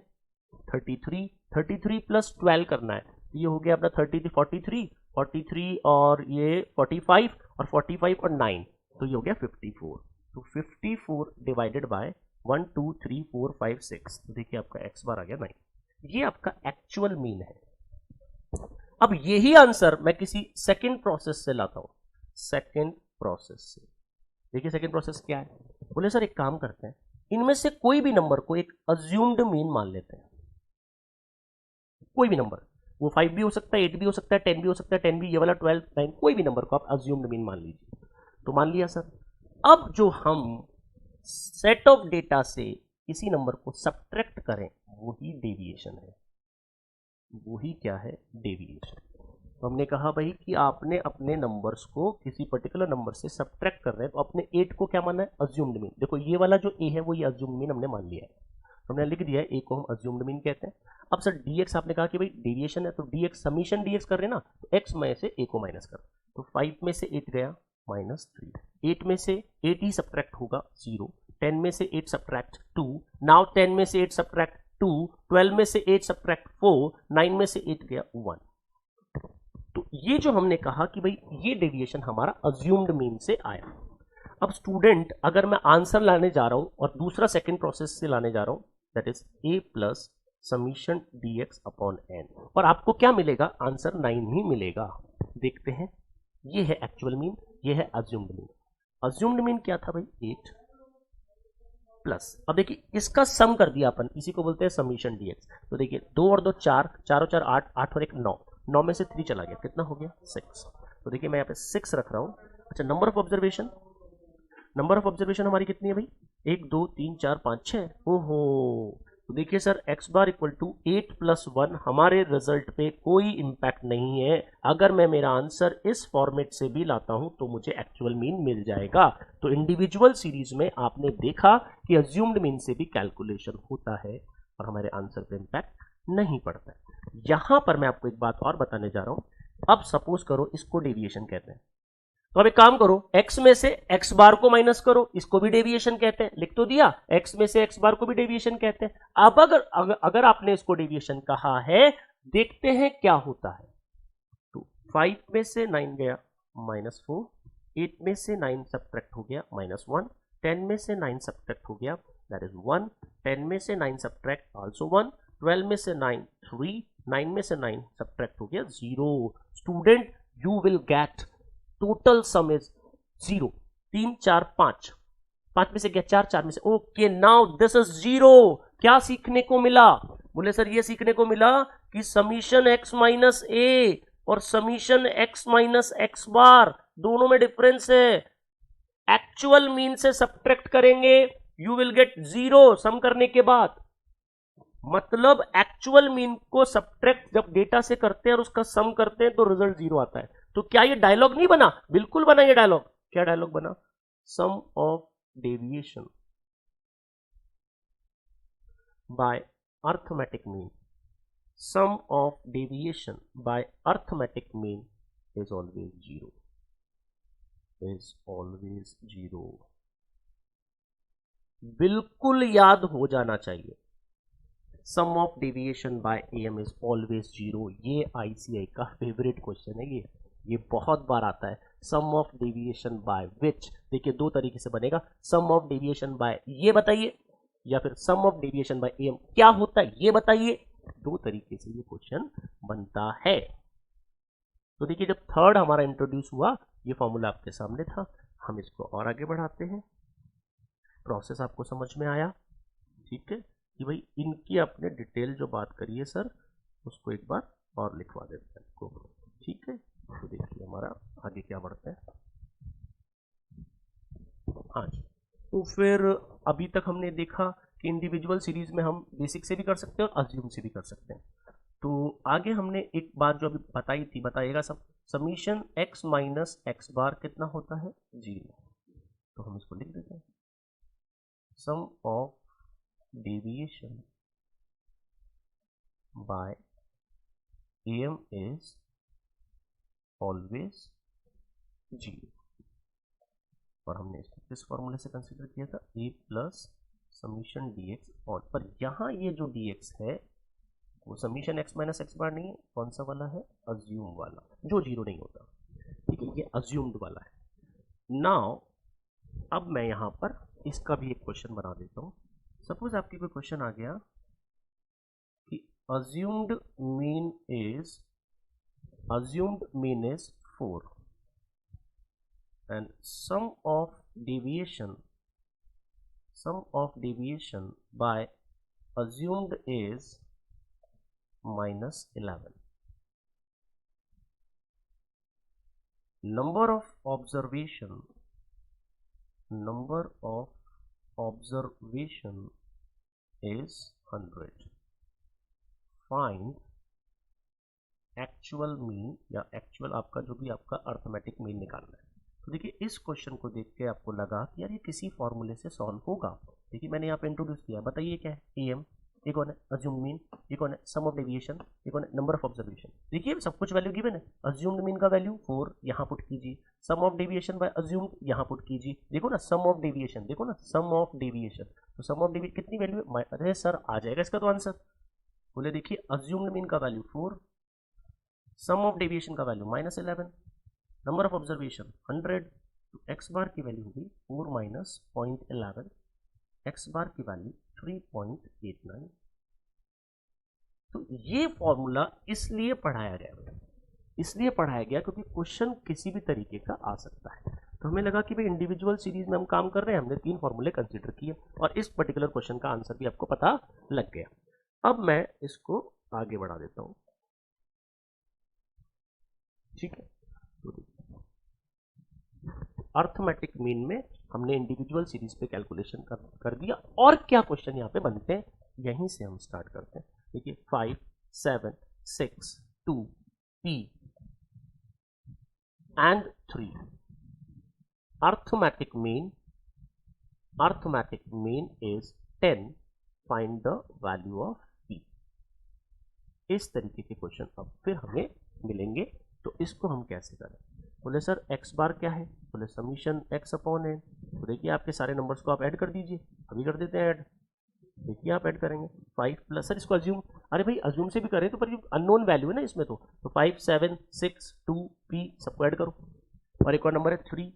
33, 33 प्लस 12 करना है। तो ये हो गया अपना 30 43, 43 और ये 45 और 45 और 9, तो ये हो गया 54। तो 54 डिवाइडेड बाय 1 2 3 4 5 6। तो देखिए आपका एक्स बार आ गया 9। ये आपका एक्चुअल मीन है। अब यही आंसर मैं किसी सेकंड प्रोसेस से लाता हूं, सेकंड प्रोसेस से। देखिए सेकंड प्रोसेस क्या है? बोले सर एक काम करते हैं, इनमें से कोई भी नंबर को एक अज्यूम्ड मीन मान लेते हैं, कोई भी नंबर। वो 5 भी हो सकता है, 8 भी हो सकता है, 10 भी हो सकता है, 10 भी, ये वाला 12, 9, कोई भी नंबर को आप अज्यूम्ड मीन मान लीजिए। तो मान लिया सर। अब जो हम सेट ऑफ डेटा से किसी नंबर को सब्ट्रैक्ट करें वही डेविएशन है, वही क्या है, डेविएशन। तो हमने कहा भाई कि आपने अपने नंबर्स को किसी पर्टिकुलर नंबर से सब्ट्रैक्ट कर रहे हैं, तो अपने 8 को क्या माना है, अज्यूम्ड मीन। देखो ये वाला जो ए है वो ये अज्यूम्ड मीन हमने मान लिया है, तो हमने लिख दिया है ए को हम अज्यूम्ड मीन कहते हैं। अब सर डीएक्स आपने कहा कि भाई डेविएशन है, तो डीएक्स समीशन डीएक्स कर रहे हैं ना, तो एक्स में से ए को माइनस कर, तो 5 में से 8 गया -3, 8 में से 8 ही सब्ट्रैक्ट होगा 0, 10 में से 8 सब्ट्रैक्ट 2, नाउ 10 में से 8 सब्ट्रैक्ट 2, 12 में से 8 सब्ट्रैक्ट 4, 9 में से 8 गया 1। तो ये जो हमने कहा कि भाई ये डेविएशन हमारा अज्यूम्ड मीन से आया। अब स्टूडेंट अगर मैं आंसर लाने जा रहा हूं और दूसरा सेकंड प्रोसेस से लाने जा रहा हूं, that is a plus summation dx upon n, और आपको क्या मिलेगा, आंसर 9 ही मिलेगा। देखते हैं, ये है एक्चुअल मीन, ये है अज्यूम्ड मीन। अज्यूम्ड मीन क्या था भाई 8 प्लस, अब देखिए इसका सम कर दिया अपन, इसी को बोलते हैं समीशन dx। तो देखिए 2 और 2 4, 4 और 4 8, 8 और 1 9, 9 में से 3 चला गया, कितना हो गया 6। तो देखिए मैं यहाँ पे 6 रख रहा हूं। अच्छा number of observation, number of observation हमारी कितनी है भाई, 1 2 3 4 5 6। ओहो, तो देखिए sir x bar equal to 8 plus 1, हमारे रिजल्ट पे कोई इंपैक्ट नहीं है। अगर मैं मेरा आंसर इस फॉर्मेट से भी लाता हूं तो मुझे एक्चुअल मीन मिल जाएगा। तो इंडिविजुअल सीरीज में आपने देखा कि अज्यूम्ड मीन से भी कैलकुलेशन होता है और हमारे आंसर पे इंपैक्ट नहीं पड़ता है। यहां पर मैं आपको एक बात और बताने जा रहा हूं। अब सपोज करो इसको डेविएशन कहते हैं, तो अब एक काम करो, x में से x बार को माइनस करो, इसको भी डेविएशन कहते हैं, लिख तो दिया, x में से x बार को भी डेविएशन कहते हैं। अब अगर आपने इसको डेविएशन कहा है, देखते हैं क्या होता है। तो 5 में से 9 गया -4, 8 में से 9 सब्ट्रैक्ट हो गया -1, 10 में से 9 सब्ट्रैक्ट हो गया दैट इज 1, 10 में से 9 सब्ट्रैक्ट आल्सो 1, 12 में से 9 3, 9 में से 9 सब्ट्रैक्ट हो गया 0। Student you will get total sum is 0, 3 4 5, 5 में से गया 4, 4 में से, ओके नाउ दिस इज 0। क्या सीखने को मिला, बोले सर ये सीखने को मिला कि समीशन x माइनस ए और समीशन x माइनस एक्स बार दोनों में डिफरेंस है। एक्चुअल मीन से सब्ट्रैक्ट करेंगे यू विल गेट 0 सम करने के बाद, मतलब एक्चुअल मीन को सब्ट्रैक्ट जब डेटा से करते हैं और उसका सम करते हैं तो रिजल्ट 0 आता है। तो क्या ये डायलॉग नहीं बना, बिल्कुल बना ये डायलॉग। क्या डायलॉग बना, sum of deviation by arithmetic mean, sum of deviation by arithmetic mean is always 0, is always 0। बिल्कुल याद हो जाना चाहिए, sum of deviation by M is always 0। ये आईसीआई का फेवरेट क्वेश्चन है, ये बहुत बार आता है। Sum of deviation by which, देखिए दो तरीके से बनेगा, सम ऑफ डेविएशन बाय ये बताइए या फिर सम ऑफ डेविएशन बाय एम क्या होता है ये बताइए, दो तरीके से ये क्वेश्चन बनता है। तो देखिए जब थर्ड हमारा इंट्रोड्यूस हुआ, ये फॉर्मूला आपके सामने था, हम इसको और आगे बढ़ाते हैं। प्रोसेस आपको समझ में आया, ठीक है, कि भाई इनकी आपने डिटेल जो बात करी है सर उसको एक बार और लिखवा देते हैं आपको, ठीक है। तो देखिए हमारा आगे क्या बढ़ता है। हाँ जी, तो फिर अभी तक हमने देखा कि इंडिविजुअल सीरीज में हम बेसिक से भी कर सकते हैं और अज्यूम से भी कर सकते हैं। तो आगे हमने एक बात जो अभी बताई थी, बताइएगा सब, समीशन x माइनस एक्स बार कितना होता है 0। तो हम इसको लिख देते हैं, sum of deviation by M is always 0, और हमने इसको किस फॉर्मूले से कंसीडर किया था, a प्लस समीशन dx, और पर यहाँ ये जो dx है वो समीशन x माइनस एक्स बार नहीं है, कौन सा वाला है, अज्यूम वाला, जो 0 नहीं होता, ठीक है, ये अज्यूम्ड वाला है। नाउ अब मैं यहाँ पर इसका भी एक क्वेश्चन बना देता हूँ। सपोज आपके कोई क्वेश्चन आ गया कि assumed mean is 4 and sum of deviation by assumed is -11। Number of observation is 100, find actual mean, या एक्चुअल आपका जो भी आपका अर्थमेटिक मीन निकालना है। तो देखिए इस क्वेश्चन को देख के आपको लगा कि यार ये किसी फॉर्मूले से सॉल्व होगा। देखिए मैंने यहाँ पे इंट्रोड्यूस किया, बताइए क्या है, एम, ये कौन है, अज्यूम्ड मीन, ये कौन है, सम ऑफ डेविएशन, ये कौन है, नंबर ऑफ ऑब्जर्वेशन। देखिए सब कुछ वैल्यू गिवन है, अज्यूम्ड मीन का वैल्यू 4 यहाँ पुट कीजिए, सम ऑफ डेविएशन बाय अज्यूम्ड यहाँ पुट कीजिए, देखो ना सम ऑफ डेविएशन, देखो ना सम ऑफ डेविएशन, तो सम ऑफ डेविएशन कितनी वैल्यू है, अरे सर आ जाएगा इसका तो आंसर। बोले देखिए अज्यूम्ड मीन का वैल्यू 4, सम ऑफ डेविएशन का वैल्यू -11, नंबर ऑफ ऑब्जर्वेशन 100, तो एक्स बार की वैल्यू होगी 4 माइनस 0.11, एक्स बार की वैल्यू 3.89। तो ये फॉर्मूला इसलिए पढ़ाया गया क्योंकि क्वेश्चन किसी भी तरीके का आ सकता है। तो हमें लगा कि भाई इंडिविजुअल सीरीज में हम काम कर रहे हैं, हमने 3 फॉर्मूले कंसीडर किए और इस पर्टिकुलर क्वेश्चन का आंसर भी आपको पता लग गया। अब मैं इसको आगे बढ़ा देता हूं, ठीक है। तो अर्थमेटिक मीन में हमने इंडिविजुअल सीरीज पे कैलकुलेशन कर दिया, और क्या क्वेश्चन यहाँ पे बनते हैं यहीं से हम स्टार्ट करते हैं। देखिए 5, 7, 6, 2, P and 3, arithmetic mean is 10, find the value of P। इस तरीके के क्वेश्चन अब फिर हमें मिलेंगे, तो इसको हम कैसे करें। बोले सर एक्स बार क्या है, बोले समीशन एक्स अपॉन एन। तो देखिए आपके सारे नंबर्स को आप ऐड कर दीजिए, अभी कर देते हैं ऐड। देखिए आप ऐड करेंगे 5 प्लस, सर इसको अज्यूम, अरे भाई अज्यूम से भी करें तो पर अननोन वैल्यू है ना इसमें, तो 5, 7, 6, 2, P सबको ऐड करो, और एक और नंबर है 3,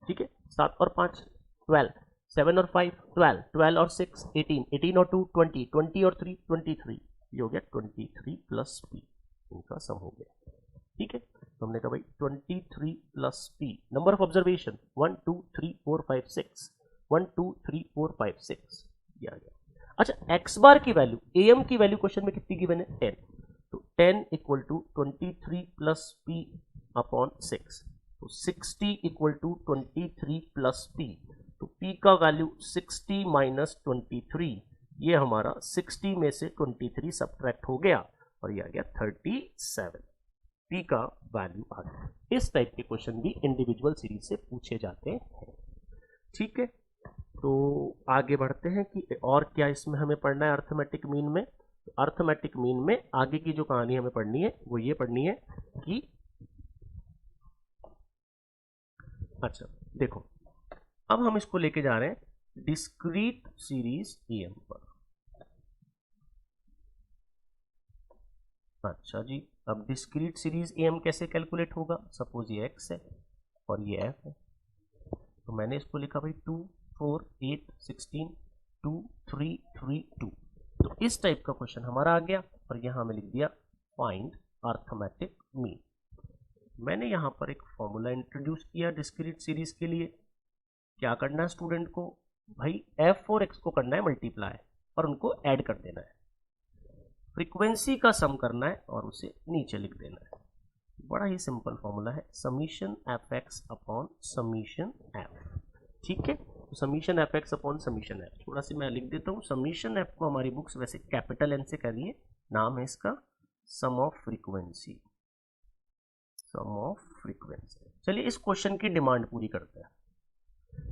ठीक है, 7 और 5 12, 7 और 5 12, 12 और 6 18, 18 और 2 20, 20 और 3 23, ये हो गया 23 प्लस P, इनका सम हो गया, ठीक है। तो हमने कहा भाई 23 plus P, number of observation 1 2 3 4 5 6, 1 2 3 4 5 6, ये आ गया। अच्छा एक्स बार की वैल्यू, एम की वैल्यू क्वेश्चन में कितनी गिवन है 10, तो 10 equal to 23 plus P upon 6, तो 60 इक्वल टू 23 प्लस P, तो P का वैल्यू 60 माइनस 23, ये हमारा 60 में से 23 सब्ट्रैक्ट हो गया और ये आ गया 37, P का वैल्यू आ गया। इस टाइप के क्वेश्चन भी इंडिविजुअल सीरीज से पूछे जाते हैं, ठीक है। तो आगे बढ़ते हैं कि और क्या इसमें हमें पढ़ना है अर्थमेटिक मीन में। तो अर्थमेटिक मीन में आगे की जो कहानी हमें पढ़नी है वो ये पढ़नी है कि अच्छा देखो, अब हम इसको लेके जा रहे हैं डिस्क्रीट सीरीज EM पर। अच्छा जी, अब डिस्क्रीट सीरीज EM कैसे कैलकुलेट होगा। सपोज ये x है और ये f है, तो मैंने इसको लिखा भाई 2 4 8 16 2 3 3 2। तो इस टाइप का क्वेश्चन हमारा आ गया और यहां में लिख दिया फाइंड अर्थमेटिक मीन। मैंने यहां पर एक फॉर्मूला इंट्रोड्यूस किया डिस्क्रीट सीरीज के लिए। क्या करना है स्टूडेंट को, भाई f और x को करना है मल्टीप्लाई और उनको ऐड कर देना है, फ्रीक्वेंसी का सम करना है और उसे नीचे लिख देना है। बड़ा ही सिंपल फॉर्मूला है, summation F x upon summation F, ठीक है। तो summation F x upon summation F, थोड़ा सा मैं लिख देता हूँ। समीशन एफ को हमारी बुक्स वैसे कैपिटल एन से कह रही है, नाम है इसका sum of frequency, sum of frequency. चलिए इस क्वेश्चन की डिमांड पूरी करते हैं।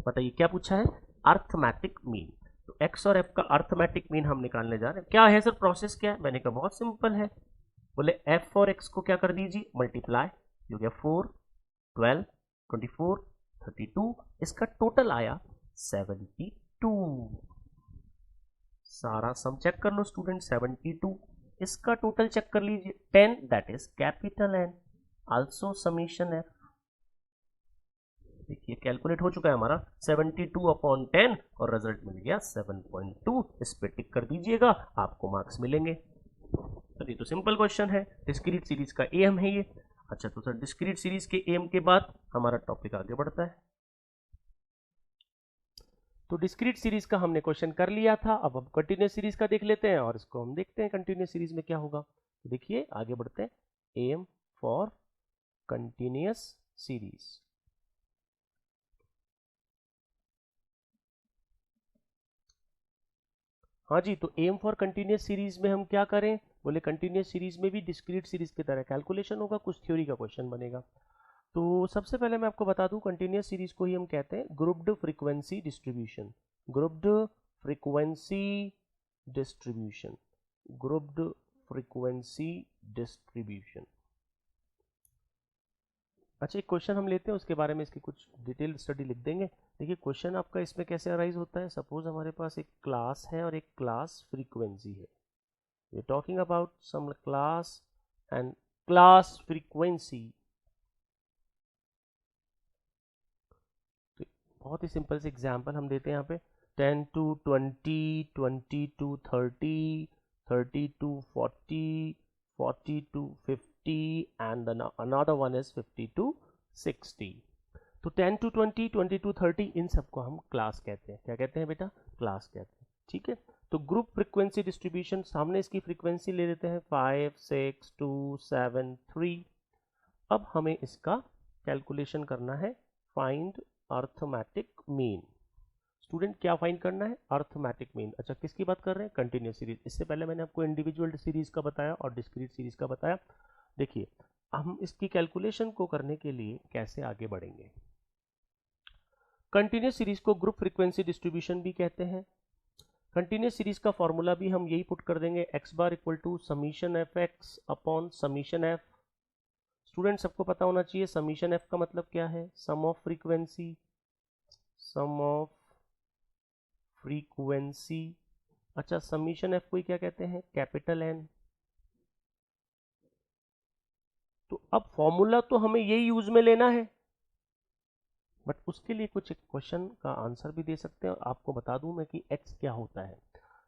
बताइए क्या पूछा है, अर्थमेटिक मीन। तो एक्स और एफ का अर्थमेटिक मीन हम निकालने जा रहे हैं। क्या है सर प्रोसेस क्या है, मैंने कहा बहुत सिंपल है। बोले एफ और एक्स को क्या कर दीजिए मल्टीप्लाई, हो गया 4 12 24 32, इसका टोटल आया 72। सारा सम चेक कर लो स्टूडेंट, 72, इसका टोटल चेक कर लीजिए 10, that is capital N, also summation F. देखिए कैलकुलेट हो चुका है हमारा 72 अपॉन 10 और रिजल्ट मिल गया 7.2। इस पे टिक कर दीजिएगा, आपको मार्क्स मिलेंगे। चलिए तो सिंपल क्वेश्चन है, डिस्क्रीट सीरीज का एम है ये। अच्छा तो सर डिस्क्रीट सीरीज के एम के बाद हमारा टॉपिक आगे बढ़ता है। तो डिस्क्रीट सीरीज का हमने क्वेश्चन कर लिया था, अब हम कंटिन्यूस सीरीज का देख लेते हैं और इसको हम देखते हैं कंटिन्यूस सीरीज में क्या होगा। तो देखिए आगे बढ़ते हैं, एम फॉर कंटिन्यूस सीरीज। हाँ जी, तो एम फॉर कंटिन्यूस सीरीज में हम क्या करें, बोले कंटिन्यूस सीरीज में भी डिस्क्रीट सीरीज की तरह कैलकुलेशन होगा, कुछ थ्योरी का क्वेश्चन बनेगा। तो सबसे पहले मैं आपको बता दूं, कंटिन्यूस सीरीज को ही हम कहते हैं grouped frequency distribution. Grouped frequency distribution, grouped frequency distribution. अच्छा, एक क्वेश्चन हम लेते हैं, उसके बारे में इसकी कुछ डिटेल स्टडी लिख देंगे। देखिए क्वेश्चन आपका इसमें कैसे अराइज होता है। सपोज हमारे पास एक क्लास है और एक क्लास फ्रीक्वेंसी है। We talking about some class and class frequency. तो बहुत ही सिंपल से एग्जांपल हम देते हैं यहाँ पे, 10 to 20, 20 to 30, 30 to 40, 40 to 50 and another one is 50 to 60। तो 10 to 20, 20 to 30 इन सबको हम क्लास कहते हैं। क्या कहते हैं बेटा, क्लास कहते हैं। ठीक है, तो ग्रुप फ्रीक्वेंसी डिस्ट्रीब्यूशन, सामने इसकी फ्रीक्वेंसी ले लेते हैं 5, 6, 2, 7, 3। अब हमें इसका कैलकुलेशन करना है, फाइंड अर्थमेटिक मीन। स्टूडेंट क्या फाइंड करना है, अर्थमेटिक मीन। अच्छा, किसकी बात कर रहे हैं, कंटिन्यूस सीरीज। इससे पहले मैंने आपको इंडिविजुअल सीरीज का बताया और डिस्क्रीट सीरीज का बताया। देखिए हम इसकी कैलकुलेशन को करने के लिए कैसे आगे बढ़ेंगे। कंटिन्यूस सीरीज को ग्रुप फ्रीक्वेंसी डिस्ट्रीब्यूशन भी कहते हैं। कंटिन्यूस सीरीज का फॉर्मूला भी हम यही पुट कर देंगे, X bar equal to summation F x upon summation F. Student सबको पता होना चाहिए समीशन एफ का मतलब क्या है, sum of frequency, sum of frequency. अच्छा, समीशन एफ को क्या कहते हैं, कैपिटल एन। तो अब फॉर्मूला तो हमें यही यूज में लेना है, बट उसके लिए कुछ क्वेश्चन का आंसर भी दे सकते हैं और आपको बता दूं मैं कि एक्स क्या होता है।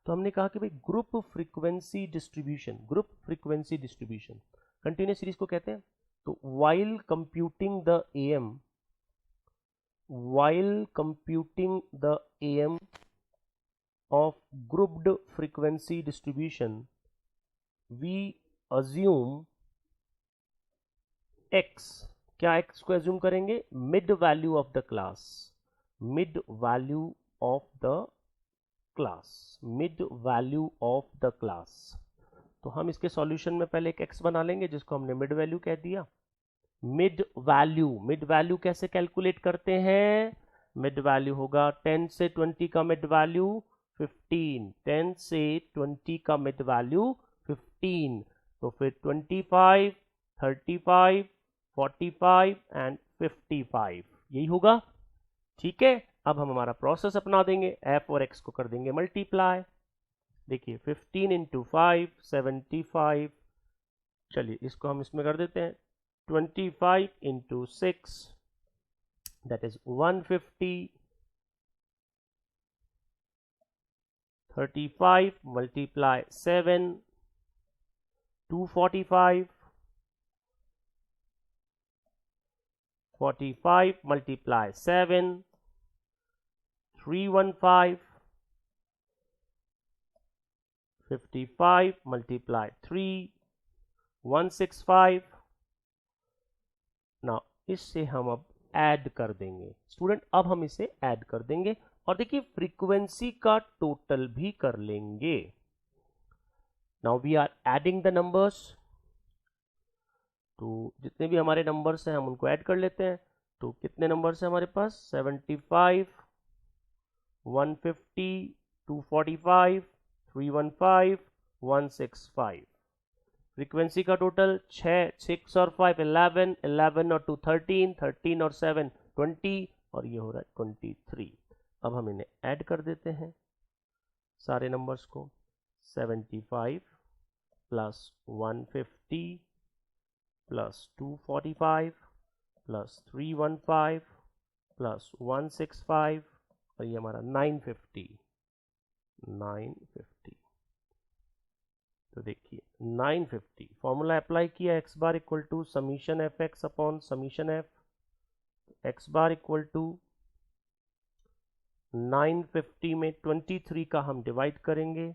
तो हमने कहा कि भाई group frequency distribution, group frequency distribution continuous series को कहते हैं। तो while computing the AM of grouped frequency distribution, we assume x, क्या x को assume करेंगे, mid value of the class, mid value of the class, mid value of the class। तो हम इसके सॉल्यूशन में पहले एक x बना लेंगे जिसको हमने मिड वैल्यू कह दिया। मिड वैल्यू कैसे कैलकुलेट करते हैं, मिड वैल्यू होगा 10 से 20 का मिड वैल्यू 15, 10 से 20 का मिड वैल्यू 15, तो फिर 25, 35, 45 एंड 55 यही होगा। ठीक है, अब हम हमारा प्रोसेस अपना देंगे, f और x को कर देंगे मल्टीप्लाई। देखिए 15 इंटू 5 75, चलिए इसको हम इसमें कर देते हैं 25 into 6, that is 150, 35 multiply 7, 245, 45 multiply 7, 315, 55 multiply 3, 165। ना इससे हम अब ऐड कर देंगे। स्टूडेंट अब हम इसे ऐड कर देंगे और देखिए फ्रीक्वेंसी का टोटल भी कर लेंगे। Now we are adding the numbers, तो जितने भी हमारे नंबर्स हैं हम उनको ऐड कर लेते हैं। तो कितने नंबर्स हैं हमारे पास, 75, 150, 245, 315, 165। फ्रीक्वेंसी का टोटल 6 और 5 11, 11 और 2 13, 13 और 7 20 और ये हो रहा है 23। अब हम इन्हें ऐड कर देते हैं सारे नंबर्स को, 75 प्लस 150 प्लस 245 प्लस 315 प्लस 165 और ये हमारा 950। तो देखिए 950 फॉर्मूला अप्लाई किया, x bar equal to summation F x upon summation F, x bar equal to 950 में 23 का हम डिवाइड करेंगे,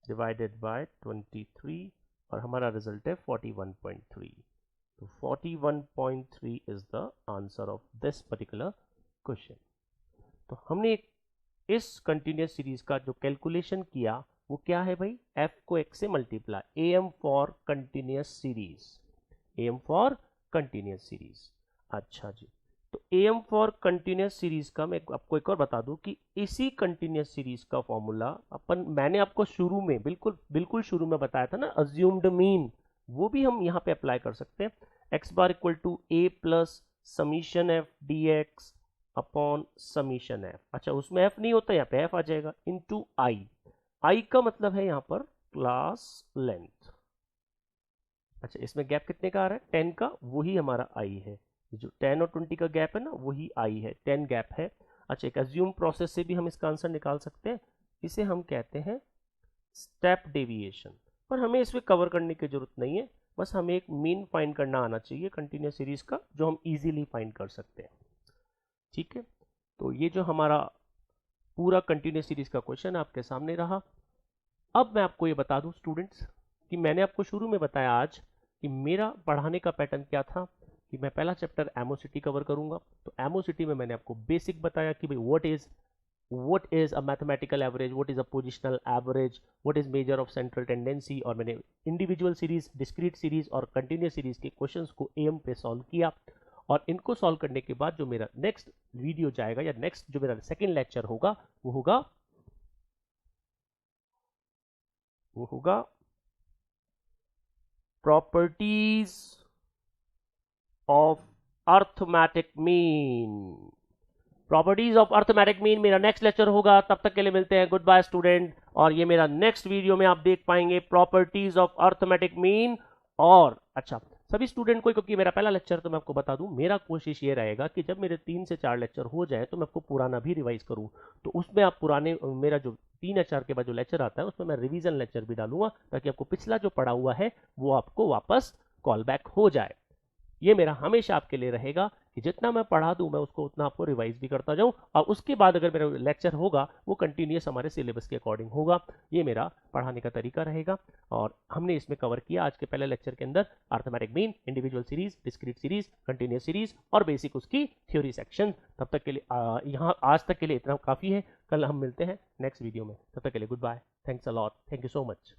डिवाइडेड बाय 23 और हमारा रिजल्ट है 41.3। तो 41.3 is the answer of this particular question. तो हमने इस कंटिन्यूस सीरीज का जो कैलकुलेशन किया वो क्या है भाई, f को x से multiply, am for continuous series, am for continuous series. अच्छा जी, तो am फॉर कंटिन्यूस सीरीज का मैं आपको एक और बता दूं कि इसी कंटिन्यूस सीरीज का फॉर्मूला मैंने आपको शुरू में बिल्कुल शुरू में बताया था ना, अज्यूम्ड मीन, वो भी हम यहाँ पे अप्लाई कर सकते हैं। x bar equal to a plus summation f d x upon summation f. अच्छा, उसमें f नहीं होता, यहाँ पे f आ जाएगा इनटू i का मतलब है यहाँ पर क्लास लेंथ। अच्छा, इसमें गैप कितने का आ रहा है, 10 का, वही हमारा i है। जो 10 और 20 का गैप है ना, वही i है, 10 गैप है। अच्छा, एक अज्यूम प्रोसेस से भी हम इसका आंसर निकाल सकते हैं, इसे हम कहते हैं स्टेप डेविएशन। पर हमें इसमें कवर करने की जरूरत नहीं है, बस हमें एक मीन फाइंड करना आना चाहिए कंटिन्यूस सीरीज का, जो हम इजीली फाइंड कर सकते हैं। ठीक है, तो ये जो हमारा पूरा कंटिन्यूस सीरीज का क्वेश्चन आपके सामने रहा। अब मैं आपको ये बता दूं स्टूडेंट्स कि मैंने आपको शुरू में बताया आज कि मेरा पढ़ाने का पैटर्न क्या था, कि मैं पहला चैप्टर एमओसिटी कवर करूंगा। तो एमओसिटी में मैंने आपको बेसिक बताया कि भाई what is a mathematical average, what is a positional average, what is measure of central tendency, और मैंने इंडिविजुअल सीरीज, डिस्क्रीट सीरीज और कंटिन्यूस सीरीज के क्वेश्चंस को एम पे सॉल्व किया। और इनको सॉल्व करने के बाद जो मेरा नेक्स्ट वीडियो जाएगा या नेक्स्ट जो मेरा सेकंड लेक्चर होगा वो होगा properties of arithmetic mean. Properties of arithmetic mean मेरा नेक्स्ट लेक्चर होगा। तब तक के लिए मिलते हैं, गुड बाय स्टूडेंट। और ये मेरा नेक्स्ट वीडियो में आप देख पाएंगे प्रॉपर्टीज ऑफ अर्थमेटिक मीन। और अच्छा, सभी स्टूडेंट को, क्योंकि मेरा पहला लेक्चर, तो मैं आपको बता दूं, मेरा कोशिश ये रहेगा कि जब मेरे 3 से 4 लेक्चर हो जाए तो मैं आपको पुराना भी रिवाइज करूं। तो उसमें आप पुराने, मेरा जो 3 एचआर के बाद जो लेक्चर आता है उसमें मैं रिवीजन लेक्चर भी डालूंगा, ताकि आपको पिछला जो पढ़ा हुआ है वो आपको वापस कॉल बैक हो जाए। ये मेरा हमेशा आपके लिए रहेगा कि जितना मैं पढ़ा दूं मैं उसको उतना आपको रिवाइज भी करता जाऊं, और उसके बाद अगर मेरा लेक्चर होगा वो कंटिन्यूस हमारे सिलेबस के अकॉर्डिंग होगा। ये मेरा पढ़ाने का तरीका रहेगा। और हमने इसमें कवर किया आज के पहले लेक्चर के अंदर arithmetic mean, individual series, discrete series, continuous series और बेसिक उसकी थ्योरी सेक्शन। तब तक के लिए यहाँ आज तक के लिए इतना काफी है। कल हम मिलते हैं नेक्स्ट वीडियो में। तब तक के लिए good bye, thanks a lot, thank you so much.